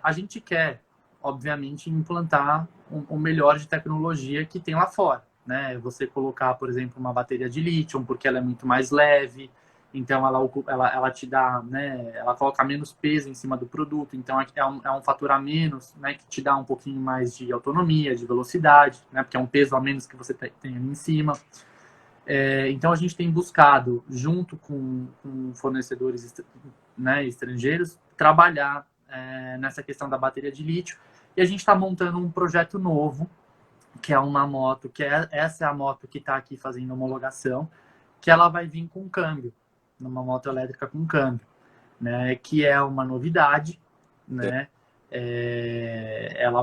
A gente quer, obviamente, implantar o melhor de tecnologia que tem lá fora. Né? Você colocar, por exemplo, uma bateria de lítio, porque ela é muito mais leve, então ela te dá, né? Ela coloca menos peso em cima do produto, então é um fator a menos, né? Que te dá um pouquinho mais de autonomia, de velocidade, né? Porque é um peso a menos que você tem ali em cima. Então a gente tem buscado, junto com fornecedores, né, estrangeiros, trabalhar nessa questão da bateria de lítio. E a gente está montando um projeto novo, que é uma moto, essa é a moto que está aqui fazendo homologação, que ela vai vir com câmbio, numa moto elétrica com câmbio, né? Que é uma novidade, né? Ela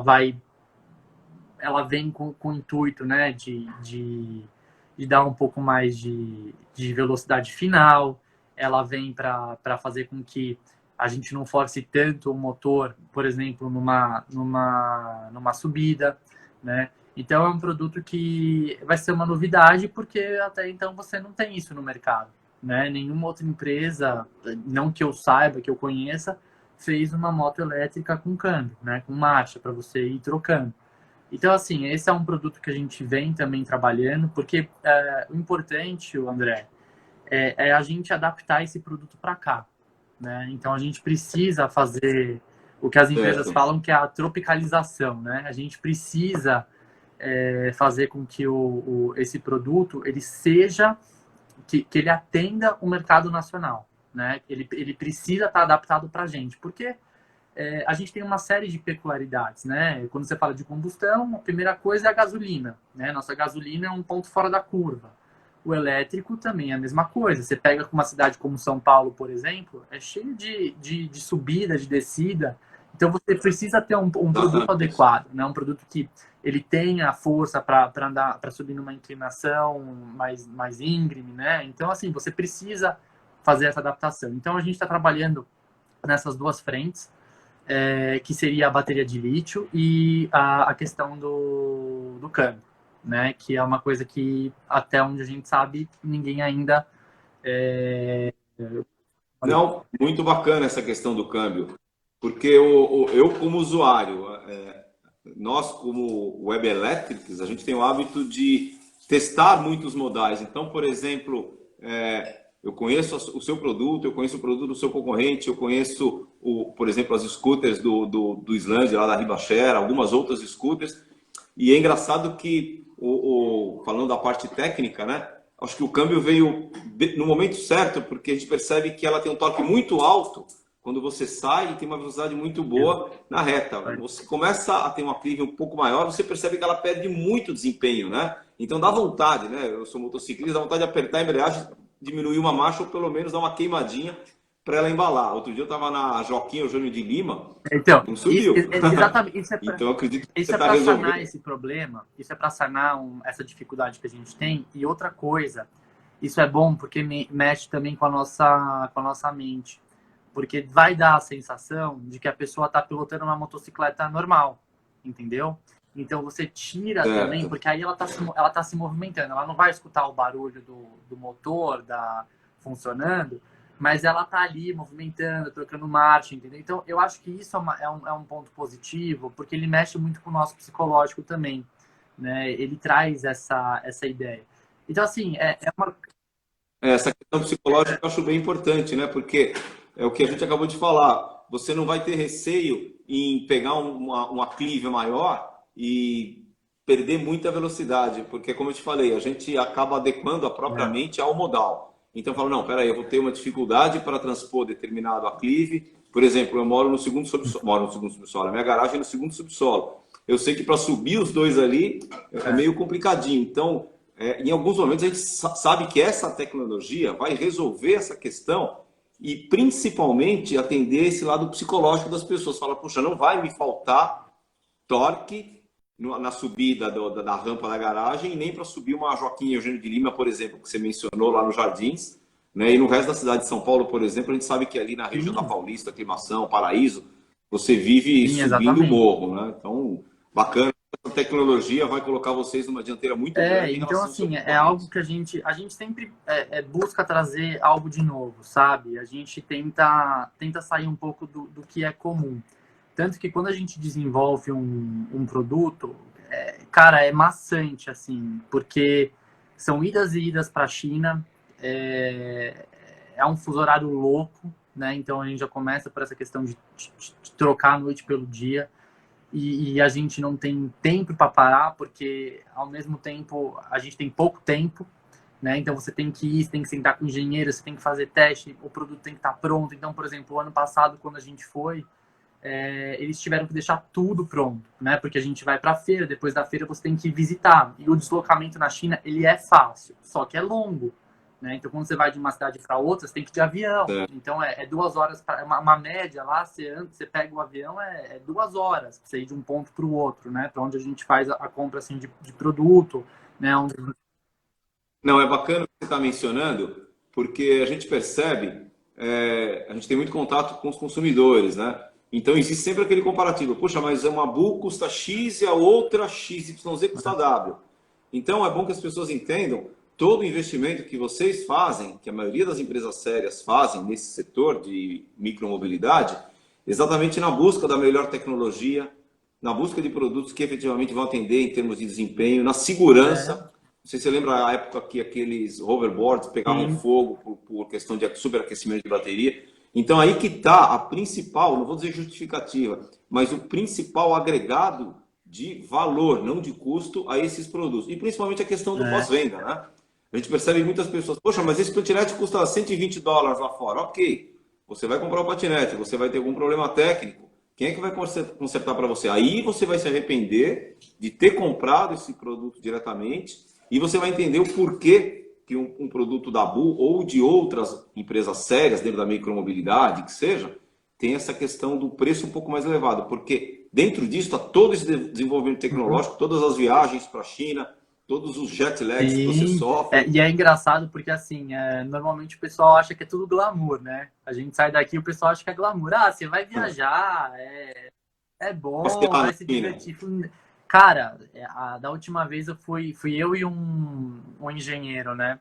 vem com o intuito, né, de dar um pouco mais de velocidade final. Ela vem para fazer com que a gente não force tanto o motor, por exemplo, numa subida, né? Então é um produto que vai ser uma novidade porque até então você não tem isso no mercado, né? Nenhuma outra empresa, não que eu saiba, que eu conheça, fez uma moto elétrica com câmbio, né? Com marcha para você ir trocando. Então, assim, esse é um produto que a gente vem também trabalhando, porque o importante, André, é a gente adaptar esse produto para cá, né? Então, a gente precisa fazer o que as empresas falam que é a tropicalização, né? A gente precisa fazer com que esse produto ele seja, que ele atenda o mercado nacional, né? Ele precisa estar adaptado para a gente, porque a gente tem uma série de peculiaridades, né? Quando você fala de combustão, a primeira coisa é a gasolina, né? Nossa gasolina é um ponto fora da curva. O elétrico também é a mesma coisa. Você pega uma cidade como São Paulo, por exemplo, é cheio de subida, de descida. Então você precisa ter um produto adequado, né? Um produto que ele tenha força para andar, para subir numa inclinação mais íngreme, né? Então assim, você precisa fazer essa adaptação. Então a gente está trabalhando nessas duas frentes. Que seria a bateria de lítio e a questão do câmbio, né? Que é uma coisa que, até onde a gente sabe, ninguém ainda... Não, muito bacana essa questão do câmbio, porque eu como usuário, nós como Web Electrics, a gente tem o hábito de testar muitos modais. Então, por exemplo, eu conheço o seu produto, eu conheço o produto do seu concorrente, eu conheço, por exemplo, as scooters do Islândia, lá da Ribacher, algumas outras scooters. E é engraçado que, falando da parte técnica, né? Acho que o câmbio veio no momento certo, porque a gente percebe que ela tem um torque muito alto quando você sai e tem uma velocidade muito boa na reta. Você começa a ter uma clive um pouco maior, você percebe que ela perde muito desempenho, né? Então dá vontade, né? Eu sou motociclista, dá vontade de apertar a embreagem, diminuir uma marcha ou pelo menos dar uma queimadinha para ela embalar. Outro dia eu estava na Joaquim Eugênio de Lima, então, não subiu. Exatamente. Então eu acredito que isso você é está para sanar resolvendo. esse problema, isso é para sanar essa dificuldade que a gente tem. E outra coisa, isso é bom porque mexe também com a nossa mente. Porque vai dar a sensação de que a pessoa está pilotando uma motocicleta normal, entendeu? Então você tira também, porque aí ela tá se movimentando, ela não vai escutar o barulho do motor funcionando, mas ela tá ali movimentando, trocando marcha, entendeu? Então eu acho que isso é um ponto positivo, porque ele mexe muito com o nosso psicológico também, né? Ele traz essa ideia. Então assim, Essa questão psicológica eu acho bem importante, né? Porque é o que a gente acabou de falar. Você não vai ter receio em pegar uma clive maior e perder muita velocidade, porque como eu te falei, a gente acaba adequando a própria mente ao modal. Então eu falo, não, peraí, eu vou ter uma dificuldade para transpor determinado aclive, Por exemplo, eu moro no segundo subsolo, moro no segundo subsolo, a minha garagem é no segundo subsolo. Eu sei que para subir os dois ali é meio complicadinho. Então, em alguns momentos a gente sabe que essa tecnologia vai resolver essa questão e principalmente atender esse lado psicológico das pessoas. Fala, puxa, não vai me faltar torque na subida da rampa da garagem, e nem para subir uma Joaquim Eugênio de Lima, por exemplo, que você mencionou lá nos Jardins, né? E no resto da cidade de São Paulo, por exemplo, a gente sabe que ali na região da Sim, Paulista, Aclimação, Paraíso, você vive sim, subindo o exatamente. morro, né? Então, bacana. Essa tecnologia vai colocar vocês numa dianteira muito grande em Então relação aos seus assim, é algo concorrentes. que a gente sempre busca trazer algo de novo, sabe? A gente tenta sair um pouco do que é comum. Tanto que quando a gente desenvolve um produto, cara, é maçante, assim, porque são idas e idas para a China, é, é um fuso horário louco, né? Então a gente já começa por essa questão de trocar a noite pelo dia. E a gente não tem tempo para parar, porque ao mesmo tempo a gente tem pouco tempo, né? Então você tem que ir, você tem que sentar com o engenheiro, você tem que fazer teste, o produto tem que estar pronto. Então, por exemplo, o ano passado, quando a gente foi, eles tiveram que deixar tudo pronto, né? Porque a gente vai para a feira, depois da feira você tem que visitar. E o deslocamento na China, ele é fácil, só que é longo, né? Então, quando você vai de uma cidade para outra, você tem que ir de avião. Então, é 2 horas, uma média lá, você pega o avião, é 2 horas pra você ir de um ponto para o outro, né? Para onde a gente faz a compra assim, de produto, né? Não, é bacana o que você está mencionando, porque a gente percebe, a gente tem muito contato com os consumidores, né? Então existe sempre aquele comparativo. Puxa, mas uma Bu custa X e a outra XYZ custa W. Então é bom que as pessoas entendam todo o investimento que vocês fazem, que a maioria das empresas sérias fazem nesse setor de micromobilidade, exatamente na busca da melhor tecnologia, na busca de produtos que efetivamente vão atender em termos de desempenho, na segurança. É, Não sei se você lembra a época que aqueles hoverboards pegavam sim, fogo por questão de superaquecimento de bateria. Então aí que está a principal, não vou dizer justificativa, mas o principal agregado de valor, não de custo, a esses produtos. E principalmente a questão do é, pós-venda, né? A gente percebe muitas pessoas, poxa, mas esse patinete custa US$ 120 lá fora. Ok, você vai comprar o patinete, você vai ter algum problema técnico. Quem é que vai consertar para você? Aí você vai se arrepender de ter comprado esse produto diretamente e você vai entender o porquê que um produto da Bu ou de outras empresas sérias dentro da micromobilidade, que seja, tem essa questão do preço um pouco mais elevado, porque dentro disso está todo esse desenvolvimento uhum, tecnológico, todas as viagens para a China, todos os jet lags que você sim. sofre. E é engraçado porque, assim, normalmente o pessoal acha que é tudo glamour, né? A gente sai daqui e o pessoal acha que é glamour. Ah, você vai viajar, é bom, Passear vai na se China. divertir. Cara, da última vez fui eu e um engenheiro, né?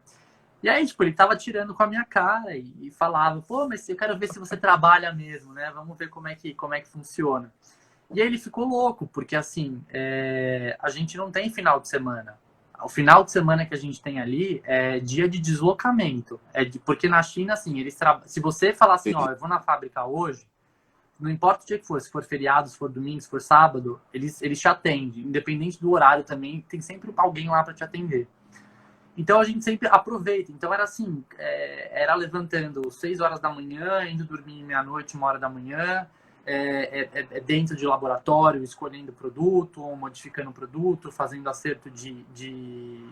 E aí, tipo, ele tava tirando com a minha cara e falava, pô, mas eu quero ver se você trabalha mesmo, né? Vamos ver como é que funciona. E aí ele ficou louco, porque assim, a gente não tem final de semana. O final de semana que a gente tem ali é dia de deslocamento. Porque na China, assim, se você falar assim, ó, eu vou na fábrica hoje, não importa o dia que for, se for feriado, se for domingo, se for sábado, eles te atendem. Independente do horário também, tem sempre alguém lá para te atender. Então a gente sempre aproveita. Então era assim, era levantando 6 horas da manhã, indo dormir meia-noite, 1 hora da manhã, dentro de laboratório, escolhendo produto, ou modificando o produto, fazendo acerto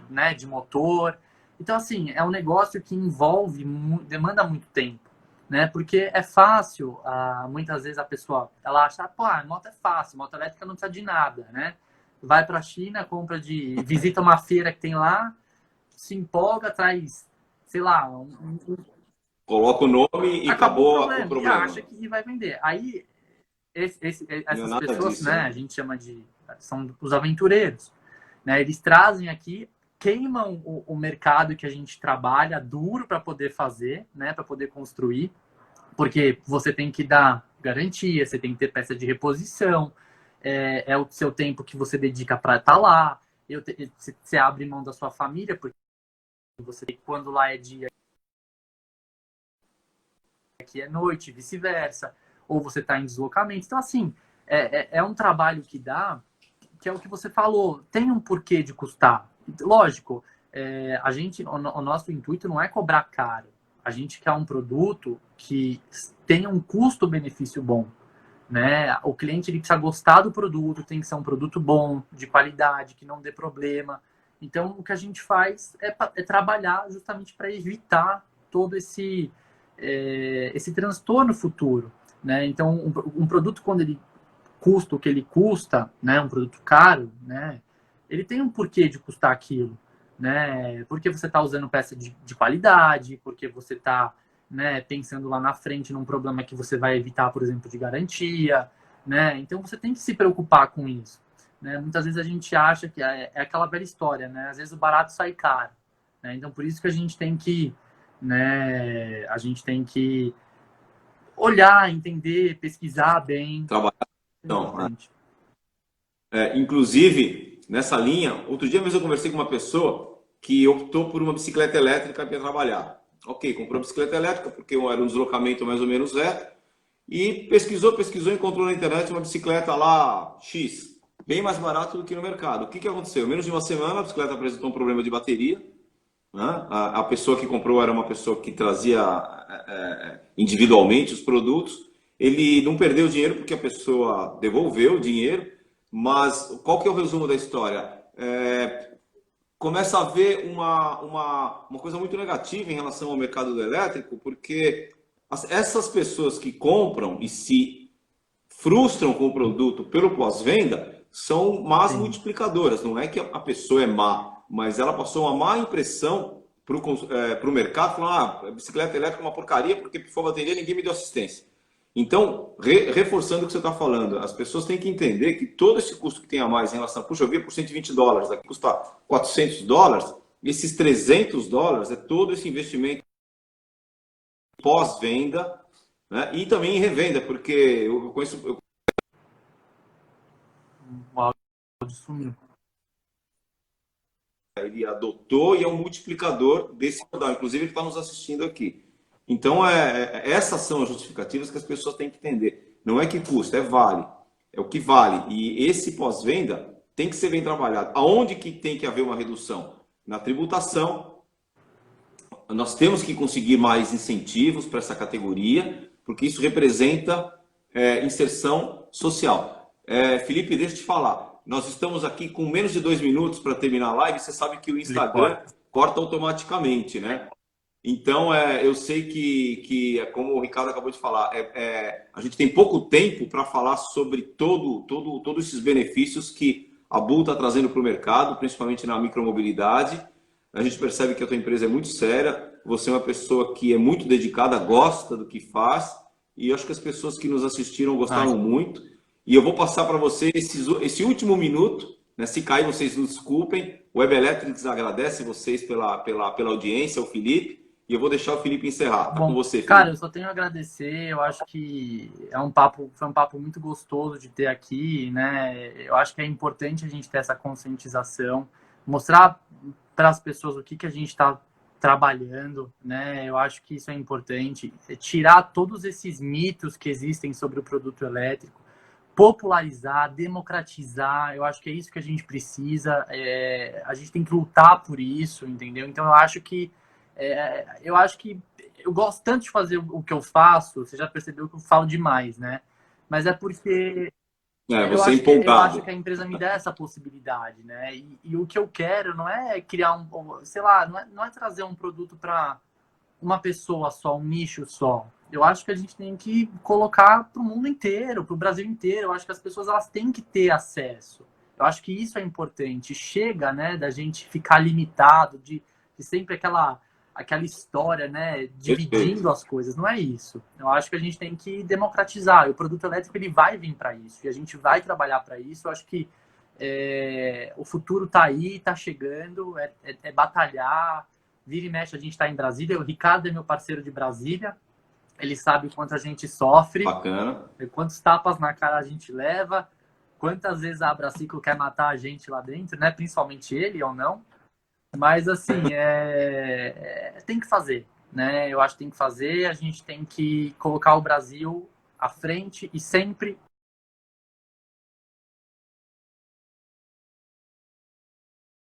né, de motor. Então, assim, é um negócio que envolve, demanda muito tempo. Né? Porque é fácil, muitas vezes a pessoa ela acha, pô, a moto é fácil, moto elétrica não precisa de nada, né? Vai para a China, visita uma feira que tem lá, se empolga, traz, sei lá, Coloca o nome e acabou o acabou o problema e acha problema. que vai vender. Aí Não é essas nada pessoas, disso, né, né? a gente chama são os aventureiros, né? Eles trazem aqui, queimam o mercado que a gente trabalha duro para poder fazer, né, para poder construir, porque você tem que dar garantia, você tem que ter peça de reposição, é o seu tempo que você dedica para estar lá. Você abre mão da sua família, porque você quando lá é dia, aqui é noite, vice-versa, ou você está em deslocamento. Então, assim, é um trabalho que dá, que é o que você falou, tem um porquê de custar. Lógico, o nosso intuito não é cobrar caro. A gente quer um produto que tenha um custo-benefício bom, né? O cliente ele precisa gostar do produto, tem que ser um produto bom, de qualidade, que não dê problema. Então, o que a gente faz é trabalhar justamente para evitar todo esse transtorno futuro, né? Então, um produto, quando ele custa o que ele custa, né? Um produto caro, né? Ele tem um porquê de custar aquilo, né? Porque você está usando peça de qualidade, porque você está, né, pensando lá na frente num problema que você vai evitar, por exemplo, de garantia, né? Então você tem que se preocupar com isso, né? Muitas vezes a gente acha que é aquela velha história, né? Às vezes o barato sai caro, né? Então por isso que a gente tem que, né? A gente tem que olhar, entender, pesquisar bem, Trabalhar, é não, né? importante. Inclusive, nessa linha, outro dia mesmo eu conversei com uma pessoa que optou por uma bicicleta elétrica para trabalhar. Ok, comprou a bicicleta elétrica porque era um deslocamento mais ou menos reto e pesquisou, encontrou na internet uma bicicleta lá X, bem mais barato do que no mercado. O que, que aconteceu? Em menos de uma semana a bicicleta apresentou um problema de bateria, né? A pessoa que comprou era uma pessoa que trazia individualmente os produtos. Ele não perdeu dinheiro porque a pessoa devolveu o dinheiro, mas qual que é o resumo da história? Começa a haver uma coisa muito negativa em relação ao mercado do elétrico, porque essas pessoas que compram e se frustram com o produto pelo pós-venda são más Sim. multiplicadoras. Não é que a pessoa é má, mas ela passou uma má impressão para o mercado, falando, a bicicleta elétrica é uma porcaria porque pifou a bateria e ninguém me deu assistência. Então, reforçando o que você está falando, as pessoas têm que entender que todo esse custo que tem a mais em relação, puxa, eu vi por US$ 120, aqui custa US$ 400, esses US$ 300 é todo esse investimento pós-venda, né? E também em revenda, porque eu conheço, O áudio sumiu. ele adotou e é um multiplicador desse modal. Inclusive, ele está nos assistindo aqui. Então, essas são as justificativas que as pessoas têm que entender. Não é que custa, é vale. É o que vale. E esse pós-venda tem que ser bem trabalhado. Aonde que tem que haver uma redução? Na tributação. Nós temos que conseguir mais incentivos para essa categoria, porque isso representa inserção social. Felipe, deixa eu te falar. Nós estamos aqui com menos de 2 minutos para terminar a live. Você sabe que o Ele Instagram corta. corta automaticamente, né? Então, eu sei que, como o Ricardo acabou de falar, a gente tem pouco tempo para falar sobre todos esses benefícios que a Bull está trazendo para o mercado, principalmente na micromobilidade. A gente percebe que a tua empresa é muito séria, você é uma pessoa que é muito dedicada, gosta do que faz, e eu acho que as pessoas que nos assistiram Ah, gostaram muito. E eu vou passar para vocês esse último minuto, né? Se cair, vocês nos desculpem. O Web Electrics agradece vocês pela audiência, o Felipe, e eu vou deixar o Felipe encerrar. Tá com bom, você, cara, eu Felipe. só tenho a agradecer. Eu acho que foi um papo muito gostoso de ter aqui, né? Eu acho que é importante a gente ter essa conscientização, mostrar para as pessoas o que a gente está trabalhando, né? Eu acho que isso é importante, tirar todos esses mitos que existem sobre o produto elétrico, popularizar, democratizar. Eu acho que é isso que a gente precisa. A gente tem que lutar por isso, entendeu? Então eu acho que eu gosto tanto de fazer o que eu faço. Você já percebeu que eu falo demais, né? Mas é porque Você é eu acho que a empolgado. empresa me dá essa possibilidade, né? E o que eu quero não é criar sei lá, não é trazer um produto para uma pessoa só, um nicho só. Eu acho que a gente tem que colocar para o mundo inteiro, para o Brasil inteiro. Eu acho que as pessoas elas têm que ter acesso. Eu acho que isso é importante. Chega, né, da gente ficar limitado, de sempre aquela história, né, Perfeito. dividindo as coisas. Não é isso. Eu acho que a gente tem que democratizar. E o produto elétrico ele vai vir para isso e a gente vai trabalhar para isso. Eu acho que o futuro está aí, está chegando. É batalhar. Vira e mexe, a gente está em Brasília. O Ricardo é meu parceiro de Brasília. Ele sabe o quanto a gente sofre, Bacana. quantos tapas na cara a gente leva, quantas vezes a Abraciclo quer matar a gente lá dentro, né? Principalmente ele ou não. Mas, assim, tem que fazer, né? Eu acho que tem que fazer. A gente tem que colocar o Brasil à frente e sempre